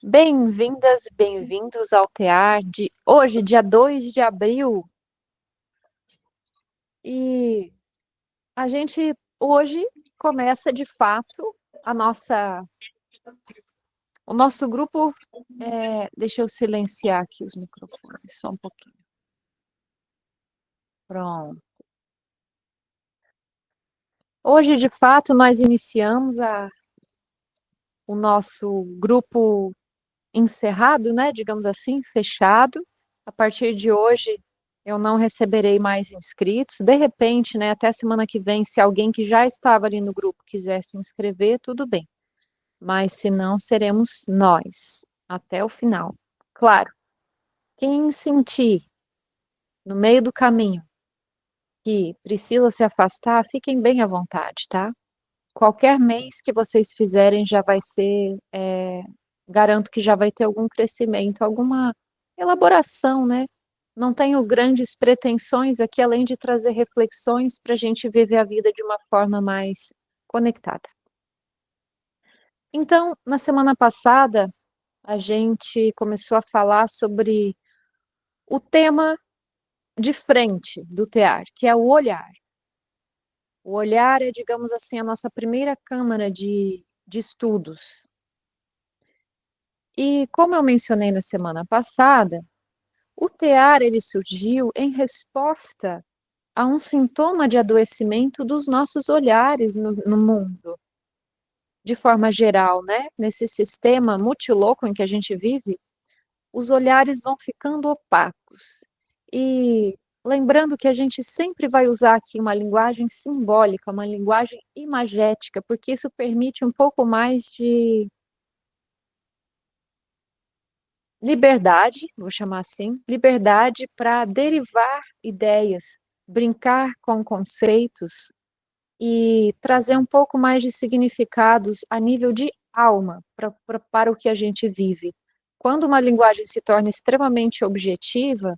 Bem-vindas e bem-vindos ao TEAR de hoje, dia 2 de abril. E a gente hoje começa de fato a o nosso grupo. Deixa eu silenciar aqui os microfones, só um pouquinho. Pronto. Hoje, de fato, nós iniciamos o nosso grupo encerrado, né? Digamos assim, fechado. A partir de hoje, eu não receberei mais inscritos. De repente, né, até semana que vem, se alguém que já estava ali no grupo quiser se inscrever, tudo bem. Mas se não, seremos nós até o final. Claro, quem sentir no meio do caminho que precisa se afastar, fiquem bem à vontade, tá? Qualquer mês que vocês fizerem já vai ser, garanto que já vai ter algum crescimento, alguma elaboração, né? Não tenho grandes pretensões aqui, além de trazer reflexões para a gente viver a vida de uma forma mais conectada. Então, na semana passada, a gente começou a falar sobre o tema de frente do TEAR, que é o olhar. O olhar é, digamos assim, a nossa primeira câmara de estudos. E como eu mencionei na semana passada, o tear ele surgiu em resposta a um sintoma de adoecimento dos nossos olhares no mundo, de forma geral, né? Nesse sistema multiloco em que a gente vive, os olhares vão ficando opacos. E lembrando que a gente sempre vai usar aqui uma linguagem simbólica, uma linguagem imagética, porque isso permite um pouco mais de liberdade, vou chamar assim, liberdade para derivar ideias, brincar com conceitos e trazer um pouco mais de significados a nível de alma para o que a gente vive. Quando uma linguagem se torna extremamente objetiva,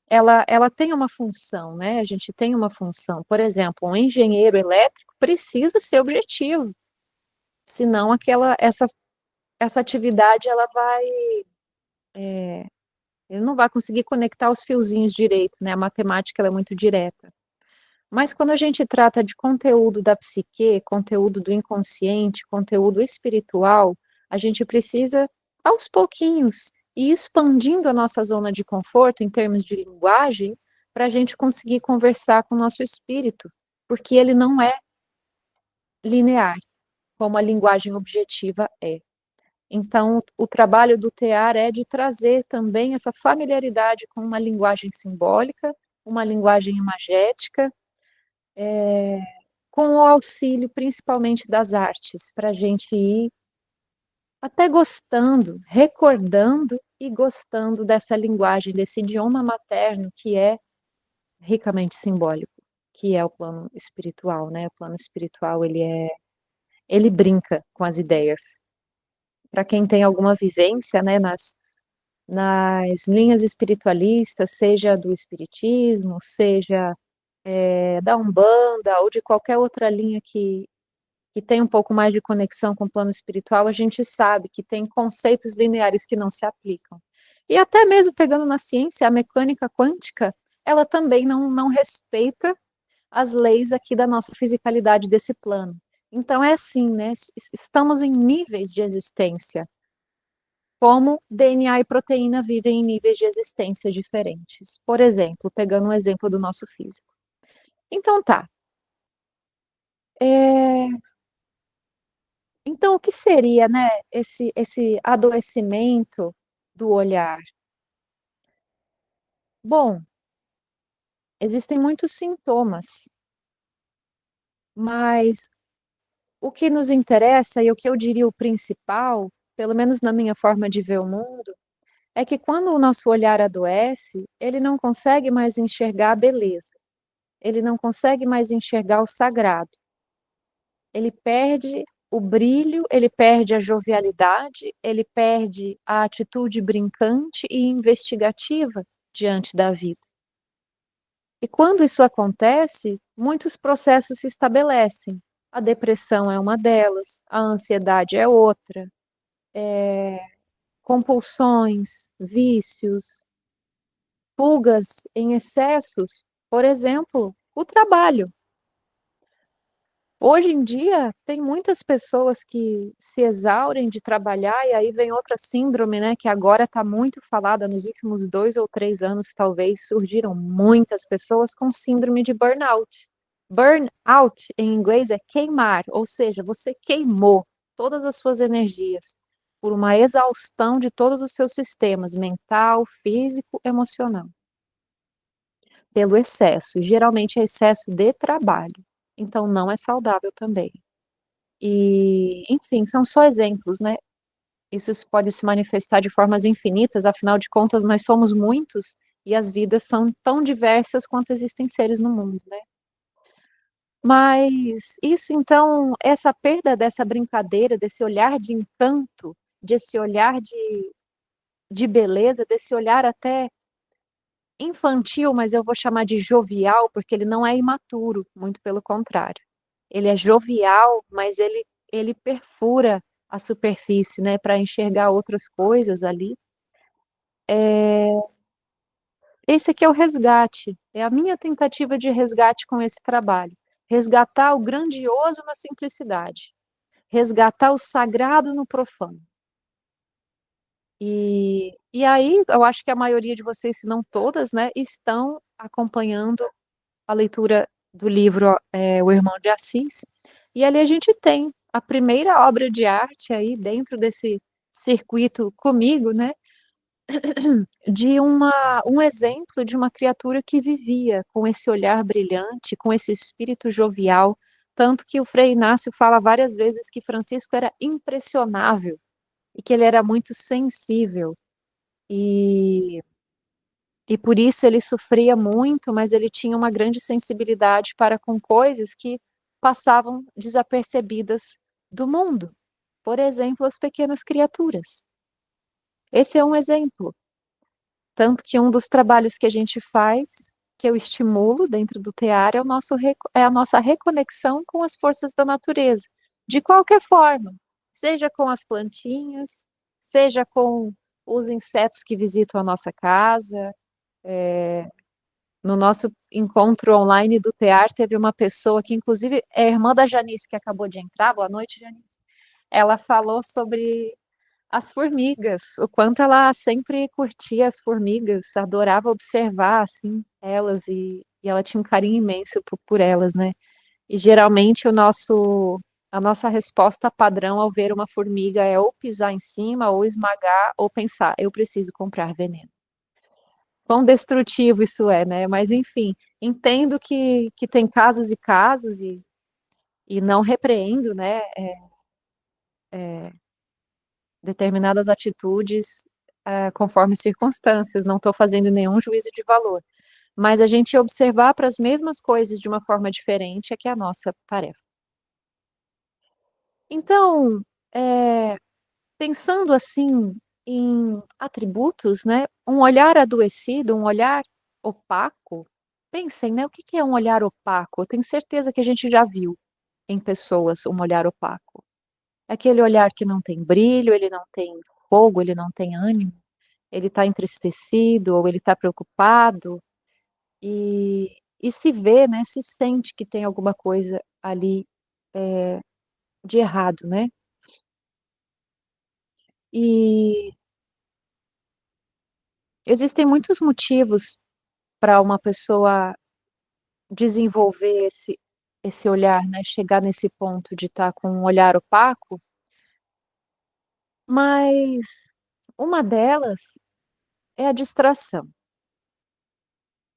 ela tem uma função, né? A gente tem uma função. Por exemplo, um engenheiro elétrico precisa ser objetivo, senão essa atividade ela vai ele não vai conseguir conectar os fiozinhos direito, né? A matemática ela é muito direta. Mas quando a gente trata de conteúdo da psique, conteúdo do inconsciente, conteúdo espiritual, a gente precisa, aos pouquinhos, ir expandindo a nossa zona de conforto em termos de linguagem, para a gente conseguir conversar com o nosso espírito, porque ele não é linear, como a linguagem objetiva é. Então, o trabalho do TEAR é de trazer também essa familiaridade com uma linguagem simbólica, uma linguagem imagética, com o auxílio principalmente das artes, para a gente ir até gostando, recordando e gostando dessa linguagem, desse idioma materno que é ricamente simbólico, que é o plano espiritual, né? O plano espiritual, ele brinca com as ideias. Para quem tem alguma vivência, né, nas linhas espiritualistas, seja do espiritismo, seja da Umbanda ou de qualquer outra linha que tem um pouco mais de conexão com o plano espiritual, a gente sabe que tem conceitos lineares que não se aplicam. E até mesmo pegando na ciência, a mecânica quântica, ela também não respeita as leis aqui da nossa fisicalidade desse plano. Então é assim, né? Estamos em níveis de existência, como DNA e proteína vivem em níveis de existência diferentes. Por exemplo, pegando um exemplo do nosso físico. Então tá. É, Então, o que seria, né, esse adoecimento do olhar? Bom, existem muitos sintomas, mas o que nos interessa e o que eu diria o principal, pelo menos na minha forma de ver o mundo, é que quando o nosso olhar adoece, ele não consegue mais enxergar a beleza, ele não consegue mais enxergar o sagrado. Ele perde o brilho, ele perde a jovialidade, ele perde a atitude brincante e investigativa diante da vida. E quando isso acontece, muitos processos se estabelecem. A depressão é uma delas, a ansiedade é outra, compulsões, vícios, fugas em excessos, por exemplo, o trabalho. Hoje em dia, tem muitas pessoas que se exaurem de trabalhar, e aí vem outra síndrome, né, que agora está muito falada nos últimos 2 ou 3 anos, talvez, surgiram muitas pessoas com síndrome de burnout. Burnout, em inglês, é queimar, ou seja, você queimou todas as suas energias por uma exaustão de todos os seus sistemas, mental, físico, emocional, pelo excesso, geralmente é excesso de trabalho, então não é saudável também. E, enfim, são só exemplos, né. Pode se manifestar de formas infinitas, afinal de contas nós somos muitos, e as vidas são tão diversas quanto existem seres no mundo, né. Mas isso então, essa perda dessa brincadeira, desse olhar de encanto, desse olhar de beleza, desse olhar até infantil, mas eu vou chamar de jovial, porque ele não é imaturo, muito pelo contrário. Ele é jovial, mas ele perfura a superfície, né, para enxergar outras coisas ali. Esse aqui é o resgate, é a minha tentativa de resgate com esse trabalho. Resgatar o grandioso na simplicidade, resgatar o sagrado no profano. E aí, eu acho que a maioria de vocês, se não todas, né, estão acompanhando a leitura do livro, O Irmão de Assis, e ali a gente tem a primeira obra de arte aí dentro desse circuito comigo, né, de um exemplo de uma criatura que vivia com esse olhar brilhante, com esse espírito jovial, tanto que o Frei Inácio fala várias vezes que Francisco era impressionável e que ele era muito sensível, e e por isso ele sofria muito, mas ele tinha uma grande sensibilidade para com coisas que passavam desapercebidas do mundo. Por exemplo, as pequenas criaturas. Esse é um exemplo. Tanto que um dos trabalhos que a gente faz, que eu estimulo dentro do tear, é a nossa reconexão com as forças da natureza, de qualquer forma, seja com as plantinhas, seja com os insetos que visitam a nossa casa. No nosso encontro online do tear, teve uma pessoa que inclusive é irmã da Janice, que acabou de entrar. Boa noite, Janice. Ela falou sobre as formigas, o quanto ela sempre curtia as formigas, adorava observar, assim, elas, e ela tinha um carinho imenso por elas, né. E geralmente a nossa resposta padrão ao ver uma formiga é ou pisar em cima, ou esmagar, ou pensar: "Eu preciso comprar veneno". Quão destrutivo isso é, né, mas enfim, entendo que tem casos e casos, e não repreendo, né, determinadas atitudes, conforme circunstâncias, não estou fazendo nenhum juízo de valor, mas a gente observar para as mesmas coisas de uma forma diferente é que é a nossa tarefa. Então, eh, pensando assim em atributos, né, um olhar adoecido, um olhar opaco, pensem, né, o que que é um olhar opaco? Eu tenho certeza que a gente já viu em pessoas um olhar opaco. É aquele olhar que não tem brilho, ele não tem fogo, ele não tem ânimo, ele está entristecido ou ele está preocupado, e se vê, né, se sente que tem alguma coisa ali, eh, de errado, né. E existem muitos motivos para uma pessoa desenvolver esse olhar, né, chegar nesse ponto de estar com um olhar opaco, mas uma delas é a distração.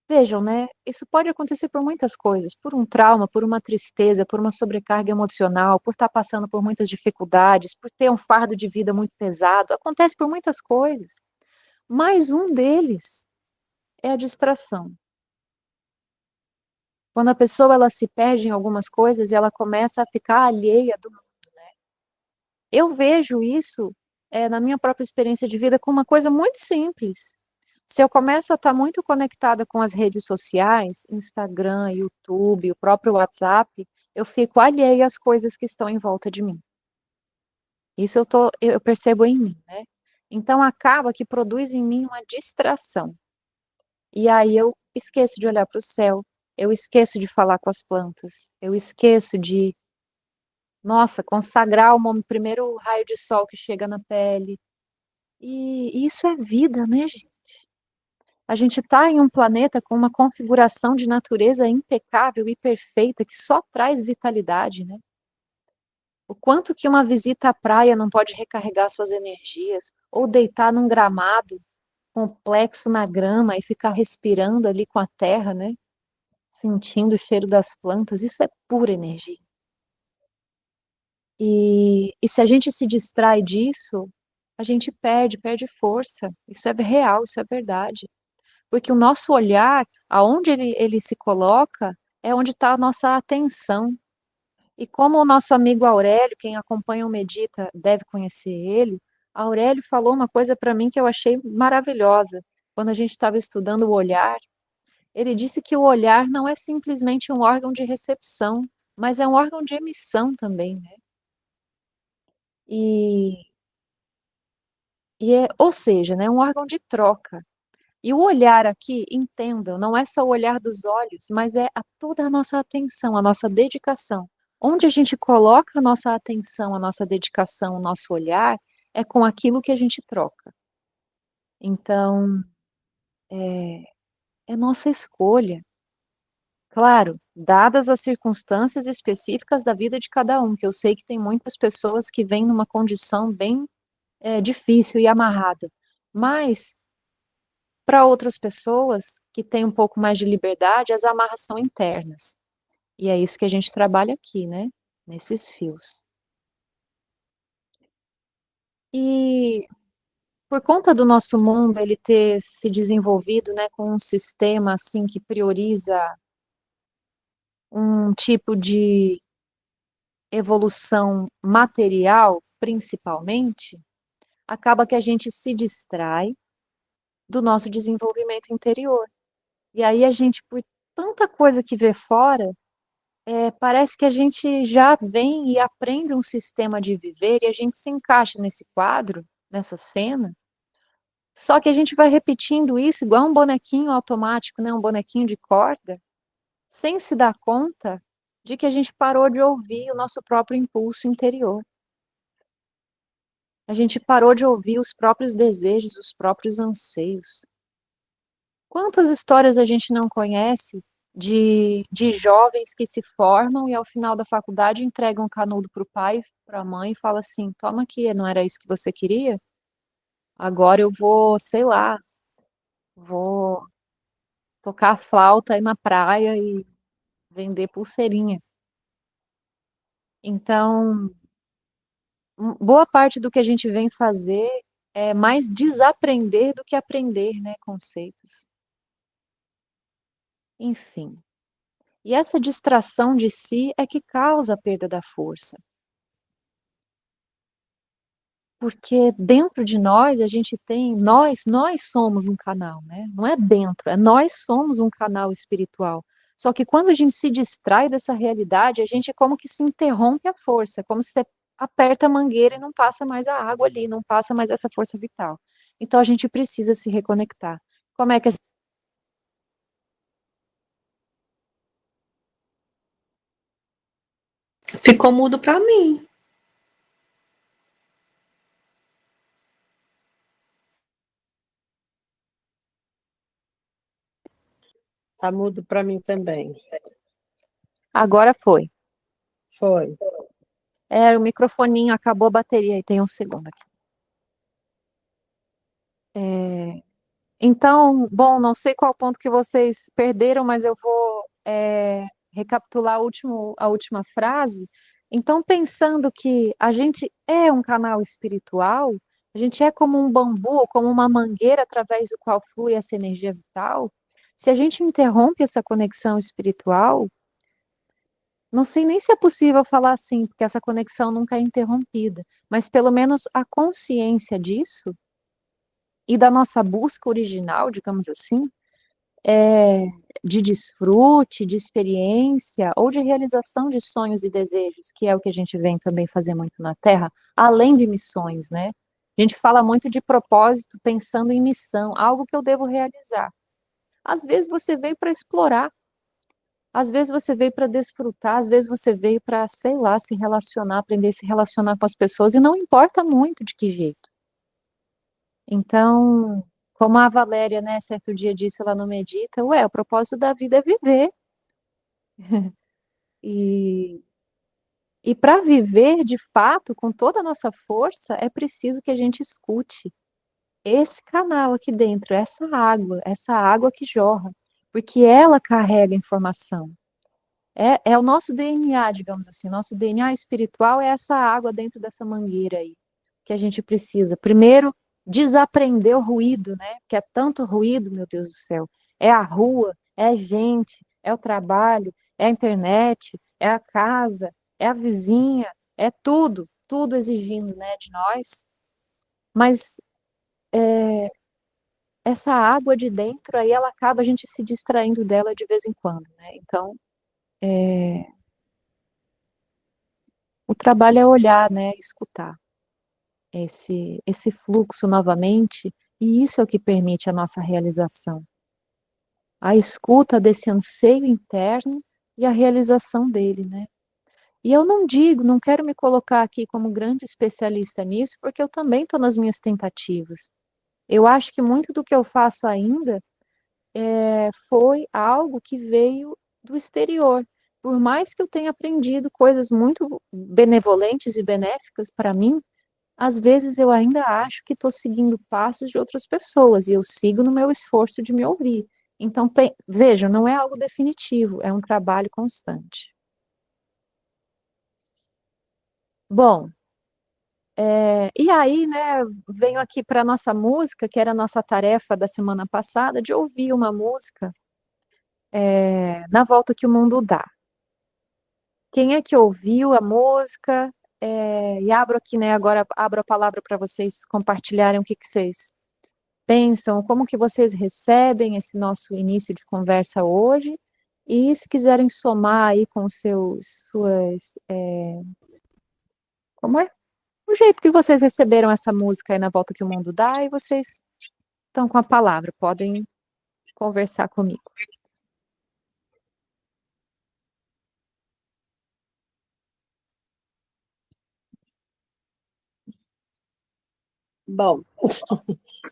Vejam, né, isso pode acontecer por muitas coisas, por um trauma, por uma tristeza, por uma sobrecarga emocional, por estar passando por muitas dificuldades, por ter um fardo de vida muito pesado, acontece por muitas coisas, mas um deles é a distração. Quando a pessoa ela se perde em algumas coisas e ela começa a ficar alheia do mundo. Eu vejo isso, na minha própria experiência de vida com uma coisa muito simples. Se eu começo a estar muito conectada com as redes sociais, Instagram, YouTube, o próprio WhatsApp, eu fico alheia às coisas que estão em volta de mim. Isso eu percebo em mim, né. Então acaba que produz em mim uma distração. E aí eu esqueço de olhar para o céu, eu esqueço de falar com as plantas, eu esqueço de, nossa, consagrar o primeiro raio de sol que chega na pele. E isso é vida, né, gente? A gente está em um planeta com uma configuração de natureza impecável e perfeita que só traz vitalidade, né? O quanto que uma visita à praia não pode recarregar suas energias, ou deitar num gramado complexo na grama e ficar respirando ali com a terra, né? Sentindo o cheiro das plantas, isso é pura energia. E se a gente se distrai disso, a gente perde força. Isso é real, isso é verdade. Porque o nosso olhar, aonde ele se coloca, é onde está a nossa atenção. E como o nosso amigo Aurélio, quem acompanha o Medita deve conhecer ele, Aurélio falou uma coisa para mim que eu achei maravilhosa. Quando a gente estava estudando o olhar, ele disse que o olhar não é simplesmente um órgão de recepção, mas é um órgão de emissão também, né? E, ou seja, né, um órgão de troca. E o olhar aqui, entendam, não é só o olhar dos olhos, mas é toda a nossa atenção, a nossa dedicação. Onde a gente coloca a nossa atenção, a nossa dedicação, o nosso olhar, é com aquilo que a gente troca. Então, é nossa escolha. Claro, dadas as circunstâncias específicas da vida de cada um, que eu sei que tem muitas pessoas que vêm numa condição bem difícil e amarrada. Mas para outras pessoas que têm um pouco mais de liberdade, as amarras são internas. E é isso que a gente trabalha aqui, né? Nesses fios. E por conta do nosso mundo ele ter se desenvolvido, né, com um sistema assim que prioriza um tipo de evolução material, principalmente, acaba que a gente se distrai do nosso desenvolvimento interior. E aí a gente, por tanta coisa que vê fora, parece que a gente já vem e aprende um sistema de viver e a gente se encaixa nesse quadro, nessa cena, só que a gente vai repetindo isso igual um bonequinho automático, né, um bonequinho de corda, sem se dar conta de que a gente parou de ouvir o nosso próprio impulso interior. A gente parou de ouvir os próprios desejos, os próprios anseios. Quantas histórias a gente não conhece de jovens que se formam e ao final da faculdade entregam um canudo para o pai, para a mãe e fala assim, toma aqui, não era isso que você queria? Agora eu vou, sei lá, vou tocar flauta aí na praia e vender pulseirinha. Então, boa parte do que a gente vem fazer é mais desaprender do que aprender, né, conceitos. Enfim. E essa distração de si é que causa a perda da força. Porque dentro de nós a gente tem, nós somos um canal, né? Não é dentro, é nós somos um canal espiritual. Só que quando a gente se distrai dessa realidade, a gente é como que se interrompe a força, como se você aperta a mangueira e não passa mais a água ali, não passa mais essa força vital. Então a gente precisa se reconectar. Como é que Ficou mudo para mim. Tá mudo para mim também. agora foi? Foi. O microfoninho acabou a bateria e tem um segundo aqui. Então, bom, não sei qual ponto que vocês perderam, mas eu vou recapitular a última frase. Então, pensando que a gente é um canal espiritual, a gente é como um bambu ou como uma mangueira através do qual flui essa energia vital, se a gente interrompe essa conexão espiritual, não sei nem se é possível falar assim, porque essa conexão nunca é interrompida, mas pelo menos a consciência disso e da nossa busca original, digamos assim, de desfrute, de experiência ou de realização de sonhos e desejos, que é o que a gente vem também fazer muito na Terra, além de missões, né? A gente fala muito de propósito pensando em missão, algo que eu devo realizar. Às vezes você veio para explorar, às vezes você veio para desfrutar, às vezes você veio para, sei lá, se relacionar, aprender a se relacionar com as pessoas, e não importa muito de que jeito. Então, como a Valéria, né, certo dia disse lá no Medita, ué, o propósito da vida é viver. E, e para viver de fato, com toda a nossa força, é preciso que a gente escute esse canal aqui dentro, essa água que jorra, porque ela carrega informação. É o nosso DNA, digamos assim, nosso DNA espiritual é essa água dentro dessa mangueira aí, que a gente precisa. Primeiro, desaprender o ruído, né? Porque é tanto ruído, meu Deus do céu. É a rua, é a gente, é o trabalho, é a internet, é a casa, é a vizinha, é tudo, tudo exigindo, né, de nós. Mas essa água de dentro aí, ela acaba a gente se distraindo dela de vez em quando, né? Então, o trabalho é olhar, né, escutar esse fluxo novamente, e isso é o que permite a nossa realização. A escuta desse anseio interno e a realização dele, né? E eu não digo, não quero me colocar aqui como grande especialista nisso, porque eu também estou nas minhas tentativas. Eu acho que muito do que eu faço ainda foi algo que veio do exterior. Por mais que eu tenha aprendido coisas muito benevolentes e benéficas para mim, às vezes eu ainda acho que estou seguindo passos de outras pessoas e eu sigo no meu esforço de me ouvir. Então, veja, não é algo definitivo, é um trabalho constante. Bom, e aí, né, venho aqui para a nossa música, que era a nossa tarefa da semana passada, de ouvir uma música, na volta que o mundo dá. Quem é que ouviu a música? E abro aqui, né, agora abro a palavra para vocês compartilharem o que que vocês pensam, como que vocês recebem esse nosso início de conversa hoje, e se quiserem somar aí com como é? O jeito que vocês receberam essa música aí na volta que o mundo dá, e vocês estão com a palavra, podem conversar comigo. Bom,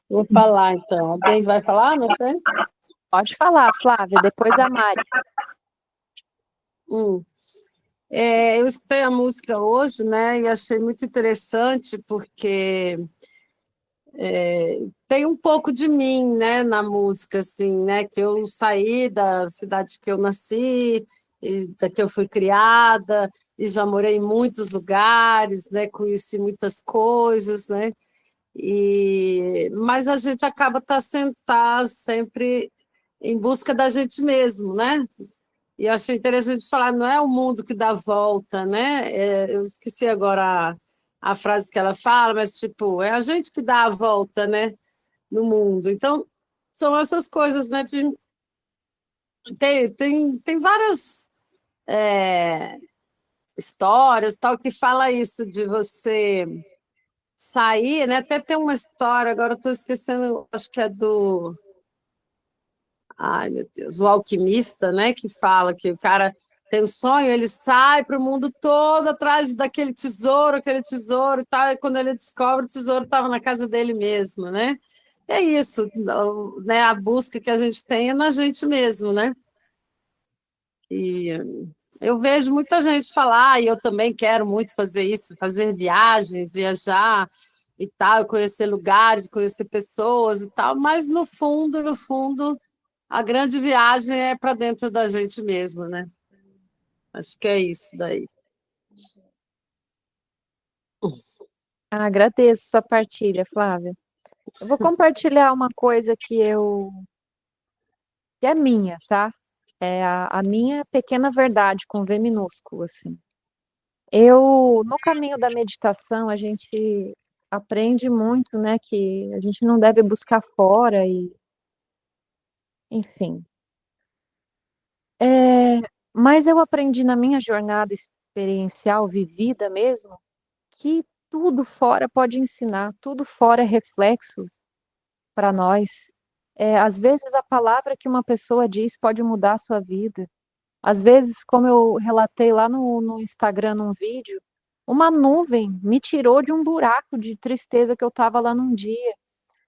vou falar então. Alguém vai falar, meu frente? Pode falar, Flávia, depois a Mari. Eu escutei a música hoje, né, e achei muito interessante porque tem um pouco de mim, né, na música, assim, né, que eu saí da cidade que eu nasci, e da que eu fui criada, e já morei em muitos lugares, né, conheci muitas coisas, né, mas a gente acaba tá sempre em busca da gente mesmo, né? E eu achei interessante falar, não é o mundo que dá volta, né? Eu esqueci agora a frase que ela fala, mas tipo, é a gente que dá a volta, né, no mundo. Então, são essas coisas, né? Tem várias histórias tal que fala isso de você sair, né? Até tem uma história, agora eu estou esquecendo, acho que é do. Ai, meu Deus, o alquimista, né? Que fala que o cara tem um sonho, ele sai para o mundo todo atrás daquele tesouro, aquele tesouro e tal, e quando ele descobre, o tesouro estava na casa dele mesmo, né? É isso, né? A busca que a gente tem é na gente mesmo, né? E eu vejo muita gente falar, e eu também quero muito fazer isso, fazer viagens, viajar e tal, conhecer lugares, conhecer pessoas e tal, mas no fundo, a grande viagem é para dentro da gente mesmo, né? Acho que é isso daí. Agradeço sua partilha, Flávia. Eu vou compartilhar uma coisa que é minha, tá? É a minha pequena verdade com V minúsculo, assim. No caminho da meditação, a gente aprende muito, né, que a gente não deve buscar fora enfim. Mas eu aprendi na minha jornada experiencial, vivida mesmo, que tudo fora pode ensinar, tudo fora é reflexo para nós. Às vezes a palavra que uma pessoa diz pode mudar a sua vida. Às vezes, como eu relatei lá no Instagram, num vídeo, uma nuvem me tirou de um buraco de tristeza que eu estava lá num dia.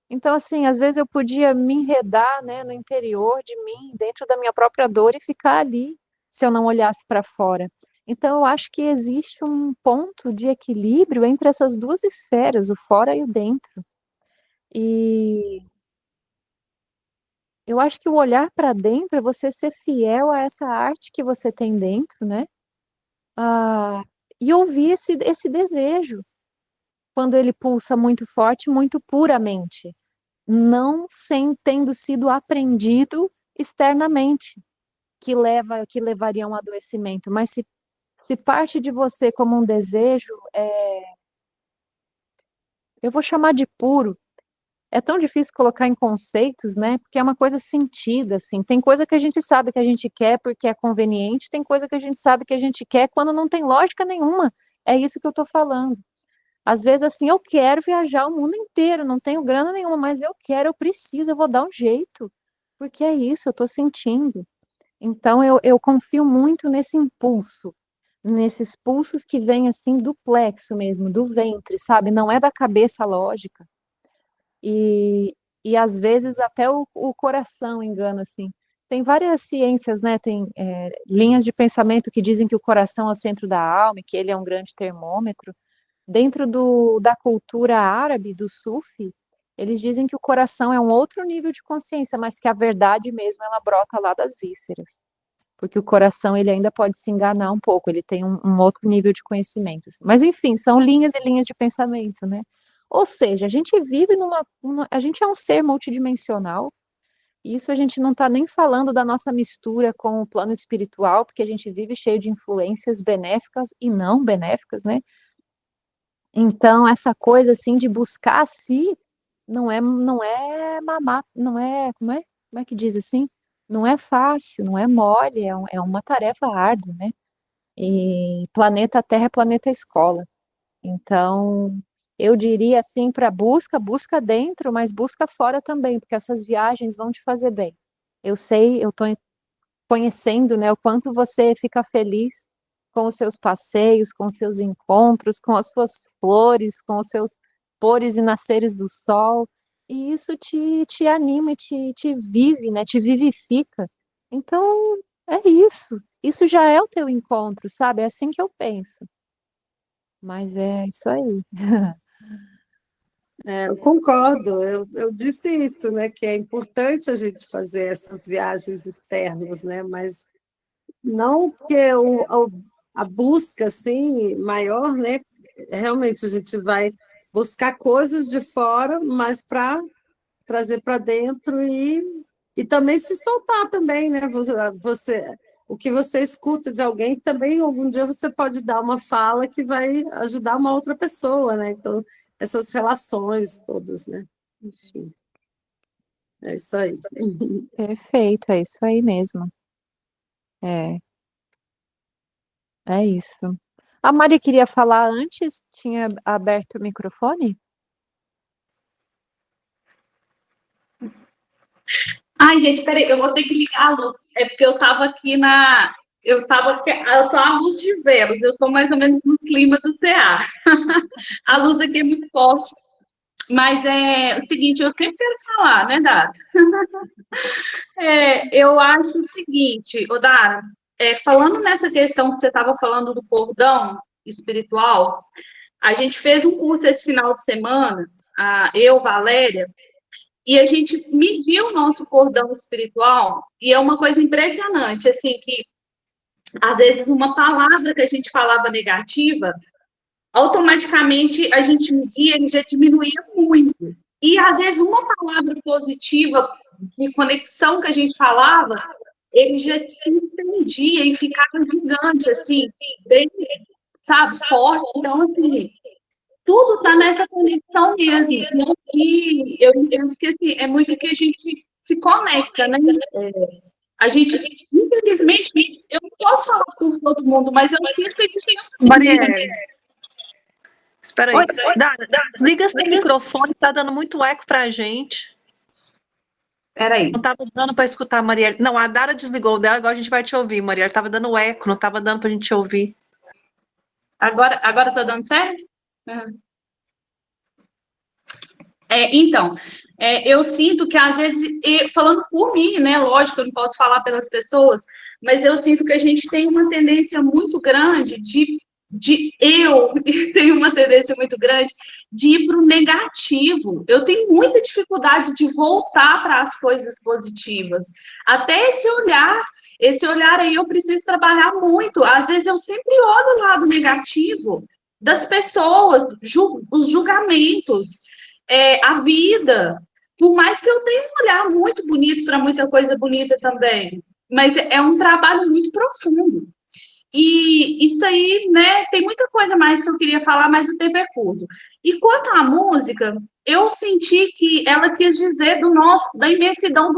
Então, assim, às vezes eu podia me enredar, né, no interior de mim, dentro da minha própria dor e ficar ali, se eu não olhasse para fora. Então, eu acho que existe um ponto de equilíbrio entre essas duas esferas, o fora e o dentro. E eu acho que o olhar para dentro é você ser fiel a essa arte que você tem dentro, né? Ah, e ouvir esse desejo, quando ele pulsa muito forte, muito puramente, não sem tendo sido aprendido externamente, que levaria a um adoecimento, mas se parte de você como um desejo, eu vou chamar de puro. É tão difícil colocar em conceitos, né? Porque é uma coisa sentida, assim. Tem coisa que a gente sabe que a gente quer porque é conveniente, tem coisa que a gente sabe que a gente quer quando não tem lógica nenhuma. É isso que eu tô falando. Às vezes, assim, eu quero viajar o mundo inteiro, não tenho grana nenhuma, mas eu quero, eu preciso, eu vou dar um jeito. Porque é isso, eu tô sentindo. Então, eu confio muito nesse impulso, nesses pulsos que vêm, assim, do plexo mesmo, do ventre, sabe? Não é da cabeça lógica. E, e às vezes até o coração engana, assim. Tem várias ciências, né? Tem linhas de pensamento que dizem que o coração é o centro da alma e que ele é um grande termômetro. Dentro da cultura árabe, do Sufi, eles dizem que o coração é um outro nível de consciência, mas que a verdade mesmo ela brota lá das vísceras. Porque o coração ele ainda pode se enganar um pouco, ele tem um outro nível de conhecimento. Assim. Mas enfim, são linhas e linhas de pensamento, né? Ou seja, a gente vive a gente é um ser multidimensional, e isso a gente não está nem falando da nossa mistura com o plano espiritual, porque a gente vive cheio de influências benéficas e não benéficas, né? Então, essa coisa assim de buscar a si não é mamar, não é, como é que diz assim? Não é fácil, não é mole, é uma tarefa árdua, né? E planeta Terra é planeta escola. Então, eu diria assim para busca dentro, mas busca fora também, porque essas viagens vão te fazer bem. Eu sei, eu estou conhecendo, né, o quanto você fica feliz com os seus passeios, com os seus encontros, com as suas flores, com os seus pores e nasceres do sol, e isso te anima e te vive, né, te vivifica. Então, é isso. Isso já é o teu encontro, sabe? É assim que eu penso. Mas é isso aí. Eu concordo, eu disse isso, né, que é importante a gente fazer essas viagens externas, né, mas não porque a busca assim maior, né, realmente a gente vai buscar coisas de fora, mas para trazer para dentro e também se soltar também, né, o que você escuta de alguém também algum dia você pode dar uma fala que vai ajudar uma outra pessoa, né, então essas relações todas, né, enfim, é isso aí. Perfeito, é isso aí mesmo. É, é isso. A Mari queria falar antes, tinha aberto o microfone? Ai, gente, peraí, eu vou ter que ligar a luz. É porque eu tava aqui na. Eu tô à luz de Vênus, eu tô mais ou menos no clima do CA. A luz aqui é muito forte. Mas é o seguinte, eu sempre quero falar, né, Dara? Eu acho o seguinte, ô Dara, falando nessa questão que você estava falando do cordão espiritual, a gente fez um curso esse final de semana, eu, Valéria, e a gente mediu o nosso cordão espiritual, e é uma coisa impressionante, assim, que às vezes uma palavra que a gente falava negativa, automaticamente a gente media e já diminuía muito. E às vezes uma palavra positiva, de conexão que a gente falava, ele já se entendia e ficava gigante, assim, bem, sabe, forte. Então, assim, tudo está nessa conexão mesmo. Não que eu entendo que assim, é muito que a gente se conecta, né? A gente, infelizmente, eu não posso falar por todo mundo, mas eu sinto que a gente tem Marielle, Espera aí. Oi, Dara, desliga seu microfone, tá dando muito eco pra gente. peraí. Não tava dando para escutar a Marielle. Não, a Dara desligou o dela, agora a gente vai te ouvir, Marielle. Tava dando eco, não tava dando pra gente te ouvir. Agora tá dando certo? Uhum. Então, eu sinto que às vezes, falando por mim, né? Lógico, eu não posso falar pelas pessoas, mas eu sinto que a gente tem uma tendência muito grande eu tenho uma tendência muito grande de ir para o negativo. Eu tenho muita dificuldade de voltar para as coisas positivas. Até esse olhar aí eu preciso trabalhar muito. Às vezes eu sempre olho o lado negativo das pessoas, os julgamentos, a vida. Por mais que eu tenha um olhar muito bonito para muita coisa bonita também, mas é um trabalho muito profundo. E isso aí, né, tem muita coisa mais que eu queria falar, mas o tempo é curto. E quanto à música, eu senti que ela quis dizer da imensidão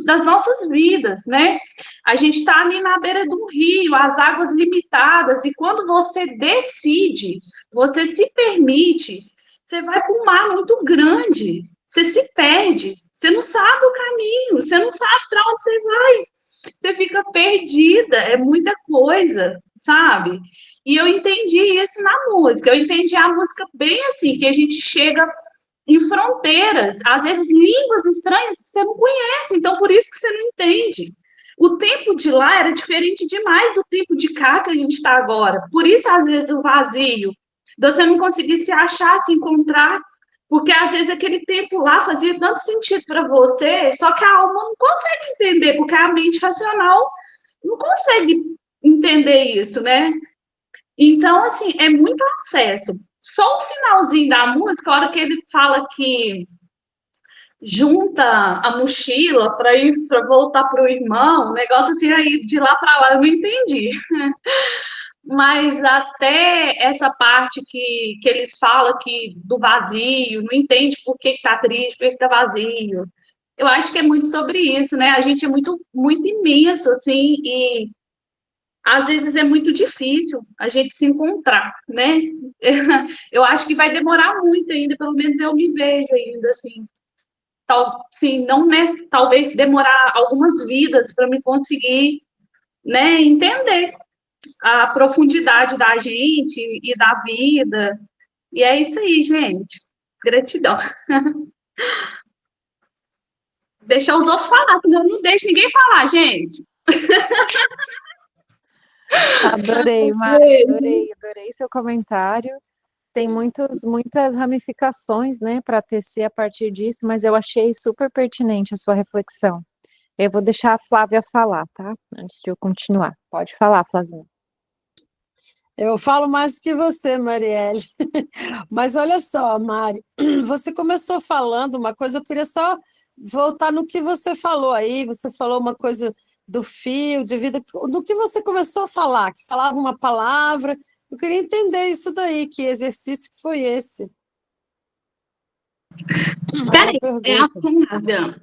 das nossas vidas, né? A gente está ali na beira do rio, as águas limitadas, e quando você decide, você se permite, você vai para um mar muito grande, você se perde, você não sabe o caminho, você não sabe para onde você vai. Você fica perdida, é muita coisa, sabe? E eu entendi isso na música, eu entendi a música bem assim, que a gente chega em fronteiras, às vezes línguas estranhas que você não conhece, então por isso que você não entende. O tempo de lá era diferente demais do tempo de cá que a gente está agora. Por isso, às vezes, o vazio, de você não conseguir se achar, se encontrar, porque às vezes aquele tempo lá fazia tanto sentido para você, só que a alma não consegue entender, porque a mente racional não consegue entender isso, né? Então, assim, é muito acesso. Só o finalzinho da música, a hora que ele fala que junta a mochila para voltar para o irmão, um negócio assim, aí de lá para lá eu não entendi. Mas até essa parte que eles falam que do vazio, não entende por que está triste, por que está vazio. Eu acho que é muito sobre isso, né? A gente é muito, muito imenso, assim, e às vezes é muito difícil a gente se encontrar, né? Eu acho que vai demorar muito ainda, pelo menos eu me vejo ainda, assim. Sim, não, né, talvez demorar algumas vidas para me conseguir, né, entender a profundidade da gente e da vida. E é isso aí, gente. Gratidão. Deixa os outros falar, senão eu não deixo ninguém falar, gente. Adorei, Mari, adorei seu comentário. Tem muitas ramificações, né, para tecer a partir disso, mas eu achei super pertinente a sua reflexão. Eu vou deixar a Flávia falar, tá? Antes de eu continuar. Pode falar, Flavinha. Eu falo mais que você, Marielle. Mas olha só, Mari, você começou falando uma coisa, eu queria só voltar no que você falou aí. Você falou uma coisa do fio, de vida, do que você começou a falar, que falava uma palavra. Eu queria entender isso daí, que exercício que foi esse? Peraí, é a Flávia.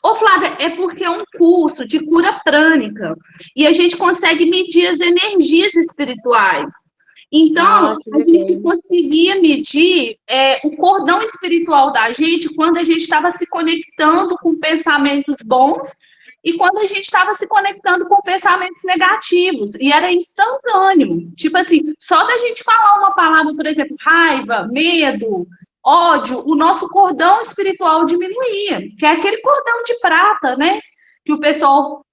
Ô, Flávia, é porque é um curso de cura prânica e a gente consegue medir as energias espirituais. Então, a gente conseguia medir o cordão espiritual da gente quando a gente estava se conectando com pensamentos bons e quando a gente estava se conectando com pensamentos negativos. E era instantâneo. Tipo assim, só da gente falar uma palavra, por exemplo, raiva, medo, ódio, o nosso cordão espiritual diminuía, que é aquele cordão de prata, né? Que o pessoal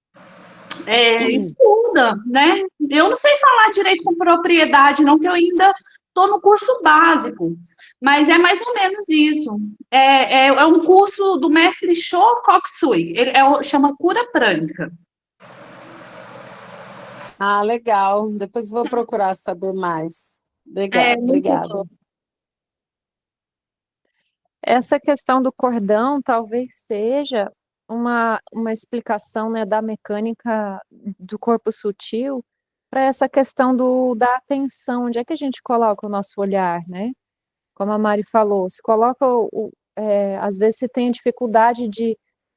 estuda, né? Eu não sei falar direito com propriedade, não, que eu ainda estou no curso básico, mas é mais ou menos isso. É um curso do mestre Sho Koksui, ele chama Cura Prânica. Ah, legal. Depois vou procurar saber mais. Obrigada. Essa questão do cordão talvez seja uma explicação, né, da mecânica do corpo sutil para essa questão da atenção, onde é que a gente coloca o nosso olhar, né? Como a Mari falou, se coloca, às vezes se tem dificuldade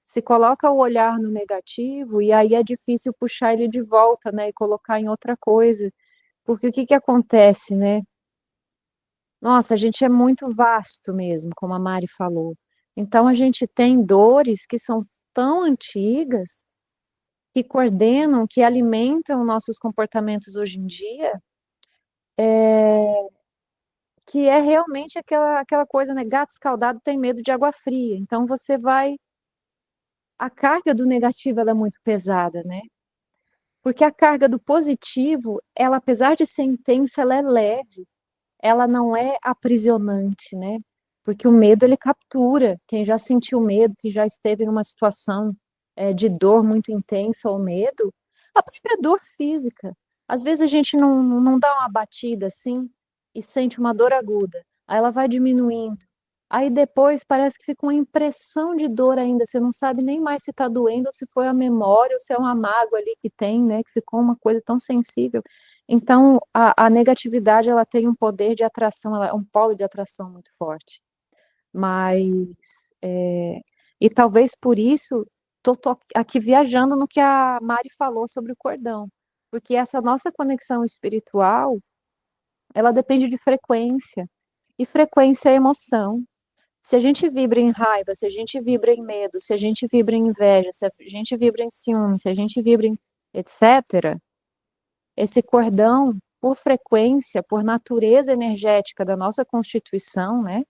se coloca o olhar no negativo e aí é difícil puxar ele de volta, né, e colocar em outra coisa, porque o que acontece, né? Nossa, a gente é muito vasto mesmo, como a Mari falou. Então a gente tem dores que são tão antigas, que coordenam, que alimentam nossos comportamentos hoje em dia, que é realmente aquela coisa, né? Gato escaldado tem medo de água fria. Então você vai. A carga do negativo ela é muito pesada, né? Porque a carga do positivo, ela, apesar de ser intensa, ela é leve. Ela não é aprisionante, né? Porque o medo ele captura. Quem já sentiu medo, que já esteve numa situação de dor muito intensa ou medo, a própria dor física. Às vezes a gente não dá uma batida assim e sente uma dor aguda. Aí ela vai diminuindo. Aí depois parece que fica uma impressão de dor ainda. Você não sabe nem mais se está doendo ou se foi a memória ou se é uma mágoa ali que tem, né? Que ficou uma coisa tão sensível. Então, a negatividade, ela tem um poder de atração, ela é um polo de atração muito forte. Mas, e talvez por isso, tô aqui viajando no que a Mari falou sobre o cordão. Porque essa nossa conexão espiritual, ela depende de frequência. E frequência é emoção. Se a gente vibra em raiva, se a gente vibra em medo, se a gente vibra em inveja, se a gente vibra em ciúme, se a gente vibra em etc., esse cordão, por frequência, por natureza energética da nossa constituição, né,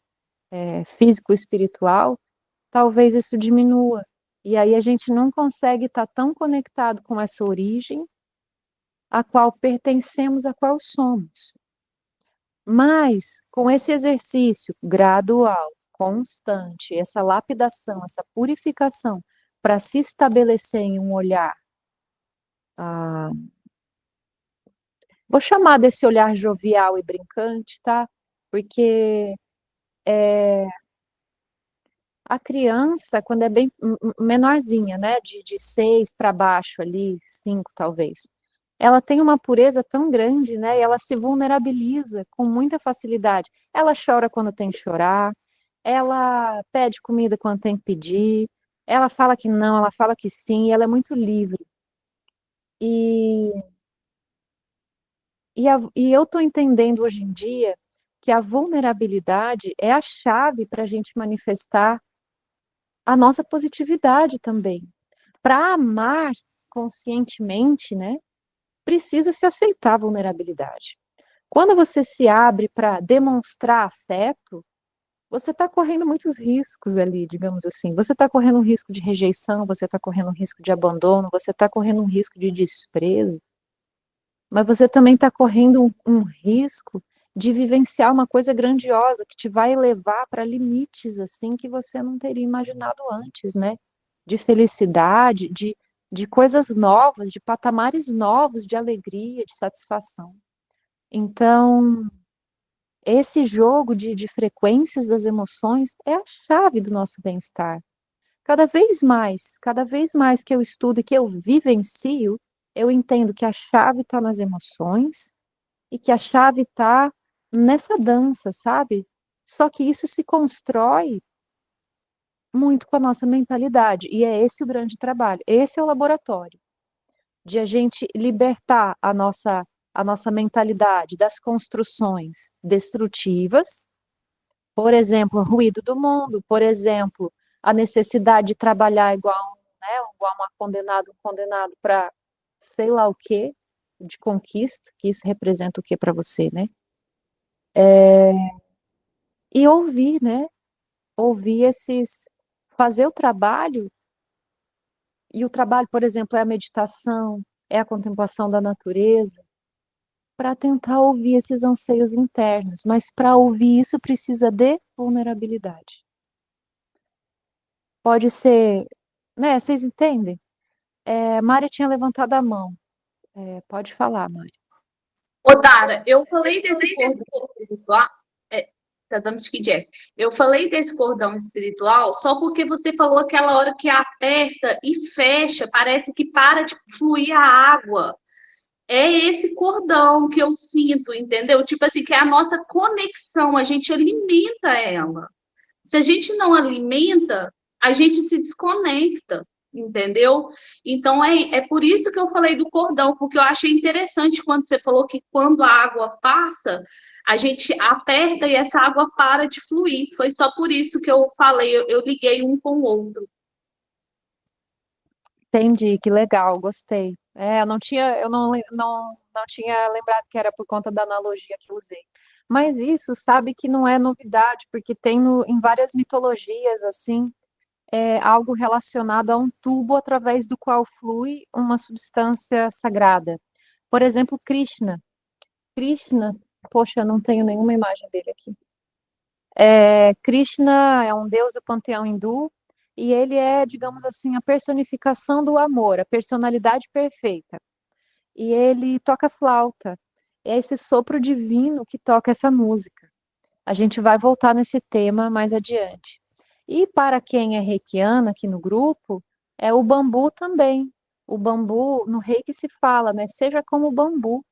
físico-espiritual, talvez isso diminua. E aí a gente não consegue estar tão conectado com essa origem a qual pertencemos, a qual somos. Mas, com esse exercício gradual, constante, essa lapidação, essa purificação, para se estabelecer em um olhar, ah, vou chamar desse olhar jovial e brincante, tá? Porque a criança, quando é bem menorzinha, né, de 6 para baixo ali, 5 talvez, ela tem uma pureza tão grande, né, e ela se vulnerabiliza com muita facilidade. Ela chora quando tem que chorar, ela pede comida quando tem que pedir, ela fala que não, ela fala que sim, e ela é muito livre. E, e eu estou entendendo hoje em dia que a vulnerabilidade é a chave para a gente manifestar a nossa positividade também. Para amar conscientemente, né, precisa se aceitar a vulnerabilidade. Quando você se abre para demonstrar afeto, você está correndo muitos riscos ali, digamos assim. Você está correndo um risco de rejeição, você está correndo um risco de abandono, você está correndo um risco de desprezo, mas você também está correndo um risco de vivenciar uma coisa grandiosa que te vai levar para limites assim que você não teria imaginado antes, né? De felicidade, de coisas novas, de patamares novos de alegria, de satisfação. Então, esse jogo de frequências das emoções é a chave do nosso bem-estar. Cada vez mais que eu estudo e que eu vivencio, eu entendo que a chave está nas emoções e que a chave está nessa dança, sabe? Só que isso se constrói muito com a nossa mentalidade, e é esse o grande trabalho, esse é o laboratório, de a gente libertar a nossa mentalidade das construções destrutivas, por exemplo, o ruído do mundo, por exemplo, a necessidade de trabalhar igual, né, igual um condenado para sei lá o quê, de conquista, que isso representa o que para você, né? E ouvir, né? Ouvir fazer o trabalho, e o trabalho, por exemplo, é a meditação, é a contemplação da natureza, para tentar ouvir esses anseios internos, mas para ouvir isso precisa de vulnerabilidade. Pode ser, né? Vocês entendem? Mari tinha levantado a mão. Pode falar, Mari. Ô, Dara, eu falei desse cordão espiritual. Tá dando de Jeff. Eu falei desse cordão espiritual só porque você falou aquela hora que aperta e fecha, parece que para de fluir a água. É esse cordão que eu sinto, entendeu? Tipo assim, que é a nossa conexão, a gente alimenta ela. Se a gente não alimenta, a gente se desconecta, entendeu? Então é por isso que eu falei do cordão, porque eu achei interessante quando você falou que quando a água passa, a gente aperta e essa água para de fluir. Foi só por isso que eu falei, eu liguei um com o outro. Entendi, que legal, gostei. Eu não tinha lembrado que era por conta da analogia que eu usei. Mas isso, sabe que não é novidade, porque tem em várias mitologias, assim, algo relacionado a um tubo através do qual flui uma substância sagrada. Por exemplo, Krishna. Krishna, poxa, eu não tenho nenhuma imagem dele aqui. Krishna é um deus do panteão hindu e ele é, digamos assim, a personificação do amor, a personalidade perfeita. E ele toca flauta. É esse sopro divino que toca essa música. A gente vai voltar nesse tema mais adiante. E para quem é reikiana aqui no grupo, é o bambu também. O bambu, no reiki se fala, né? Seja como o bambu,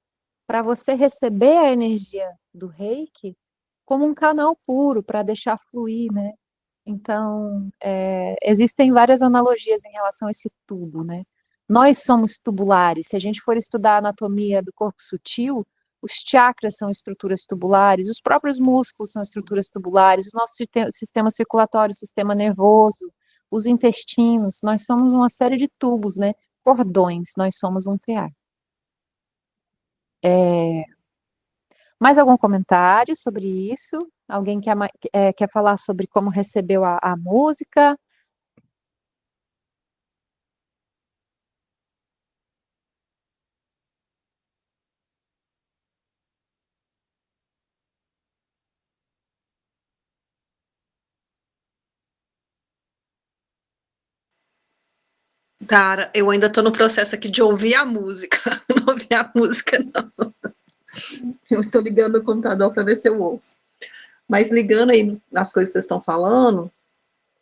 para você receber a energia do reiki como um canal puro para deixar fluir, né? Então, existem várias analogias em relação a esse tubo, né? Nós somos tubulares. Se a gente for estudar a anatomia do corpo sutil, os chakras são estruturas tubulares, os próprios músculos são estruturas tubulares, o nosso sistema circulatório, o sistema nervoso, os intestinos, nós somos uma série de tubos, né? Cordões, nós somos um tear. Mais algum comentário sobre isso? Alguém quer falar sobre como recebeu a música? Cara, eu ainda tô no processo aqui de ouvir a música. Não ouvir a música, não. Eu tô ligando o computador para ver se eu ouço. Mas ligando aí nas coisas que vocês estão falando,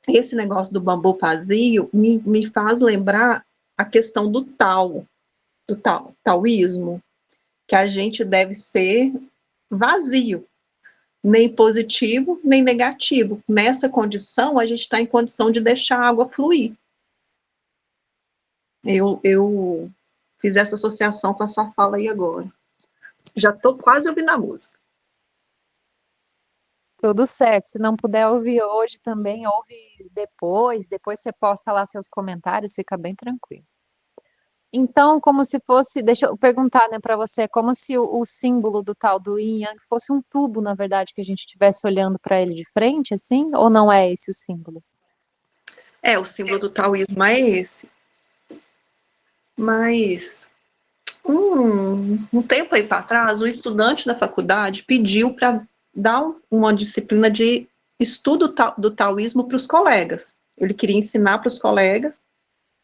esse negócio do bambu vazio me faz lembrar a questão do taoísmo, que a gente deve ser vazio, nem positivo, nem negativo. Nessa condição, a gente está em condição de deixar a água fluir. Eu fiz essa associação com a sua fala aí agora. Já estou quase ouvindo a música. Tudo certo. Se não puder ouvir hoje também, ouve depois. Depois você posta lá seus comentários, fica bem tranquilo. Então, como se fosse, deixa eu perguntar, né, para você, como se o símbolo do tal do Yin Yang fosse um tubo, na verdade, que a gente estivesse olhando para ele de frente, assim? Ou não é esse o símbolo? O símbolo do taoísmo é esse. Mas um tempo aí para trás, o estudante da faculdade pediu para dar uma disciplina de estudo do taoísmo para os colegas. Ele queria ensinar para os colegas.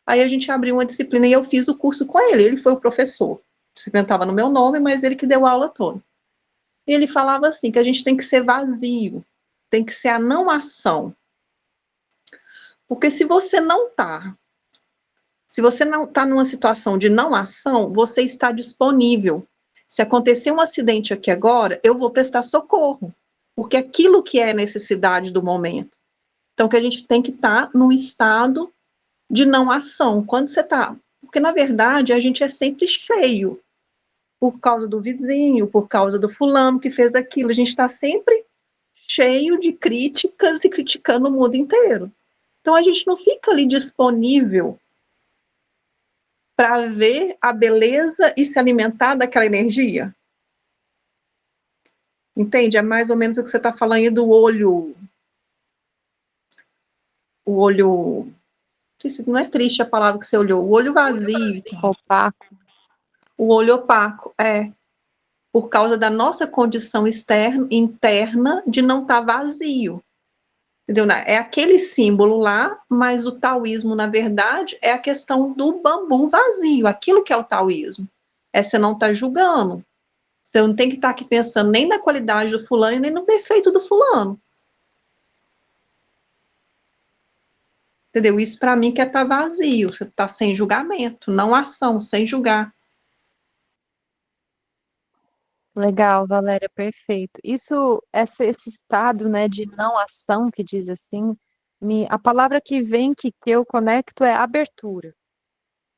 Aí a gente abriu uma disciplina e eu fiz o curso com ele. Ele foi o professor. A disciplina estava no meu nome, mas ele que deu a aula toda. E ele falava assim, que a gente tem que ser vazio, tem que ser a não ação. Porque se você não está numa situação de não ação, você está disponível. Se acontecer um acidente aqui agora, eu vou prestar socorro, porque aquilo que é necessidade do momento. Então, que a gente tem que estar num estado de não ação. Quando você está... Porque, na verdade, a gente é sempre cheio, por causa do vizinho, por causa do fulano que fez aquilo. A gente está sempre cheio de críticas e criticando o mundo inteiro. Então, a gente não fica ali disponível para ver a beleza e se alimentar daquela energia. Entende? É mais ou menos o que você está falando aí do olho. O olho. Não é triste a palavra que você olhou. O olho vazio. Opaco. O olho opaco, por causa da nossa condição interna de não estar vazio. Entendeu? É aquele símbolo lá, mas o taoísmo, na verdade, é a questão do bambu vazio, aquilo que é o taoísmo. Você não está julgando. Você não tem que estar aqui pensando nem na qualidade do fulano, nem no defeito do fulano. Entendeu? Isso para mim que é estar vazio, você está sem julgamento, não ação, sem julgar. Legal, Valéria, perfeito. Esse estado, né, de não ação, que diz assim, a palavra que vem que eu conecto é abertura.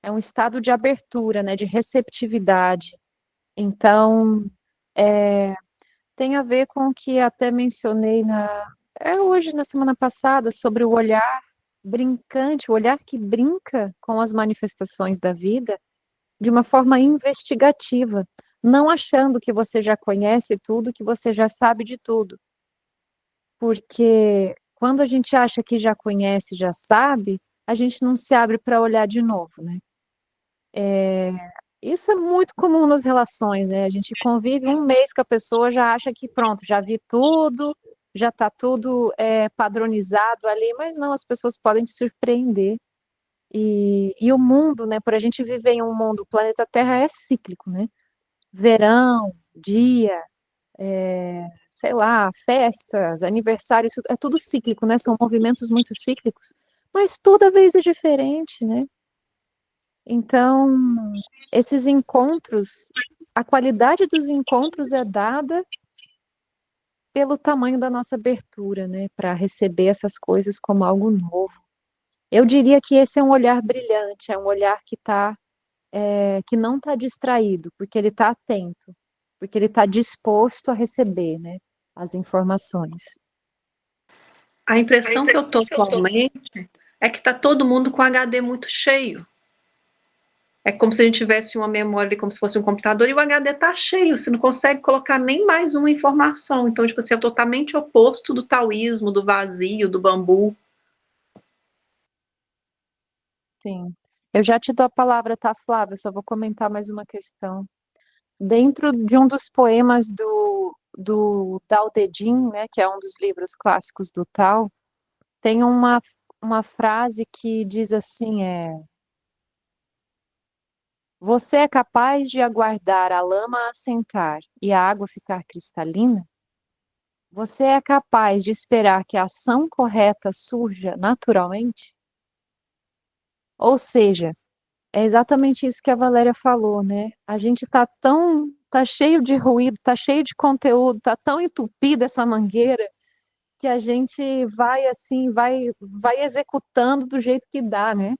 É um estado de abertura, né, de receptividade. Então, tem a ver com o que até mencionei hoje, na semana passada, sobre o olhar brincante, o olhar que brinca com as manifestações da vida de uma forma investigativa, não achando que você já conhece tudo, que você já sabe de tudo. Porque quando a gente acha que já conhece, já sabe, a gente não se abre para olhar de novo, né? Isso é muito comum nas relações, né? A gente convive um mês com a pessoa, já acha que pronto, já vi tudo, já está tudo padronizado ali, mas não, as pessoas podem te surpreender. E o mundo, né? Por a gente viver em um mundo, o planeta Terra é cíclico, né? Verão, dia, sei lá, festas, aniversários, é tudo cíclico, né? São movimentos muito cíclicos, mas toda vez é diferente, né? Então, esses encontros, a qualidade dos encontros é dada pelo tamanho da nossa abertura, né? Para receber essas coisas como algo novo. Eu diria que esse é um olhar brilhante, é um olhar que não está distraído, porque ele está atento, porque ele está disposto a receber, né, as informações. A impressão que eu estou atualmente é que está todo mundo com HD muito cheio. É como se a gente tivesse uma memória, como se fosse um computador, e o HD está cheio, você não consegue colocar nem mais uma informação. Então, tipo assim, é totalmente oposto do taoísmo, do vazio, do bambu. Sim. Eu já te dou a palavra, tá, Flávia? Só vou comentar mais uma questão. Dentro de um dos poemas do Tao Te Ching, né, que é um dos livros clássicos do Tao, tem uma frase que diz assim, você é capaz de aguardar a lama assentar e a água ficar cristalina? Você é capaz de esperar que a ação correta surja naturalmente? Ou seja, é exatamente isso que a Valéria falou, né? A gente tá cheio de ruído, tá cheio de conteúdo, tá tão entupida essa mangueira que a gente vai assim, vai executando do jeito que dá, né?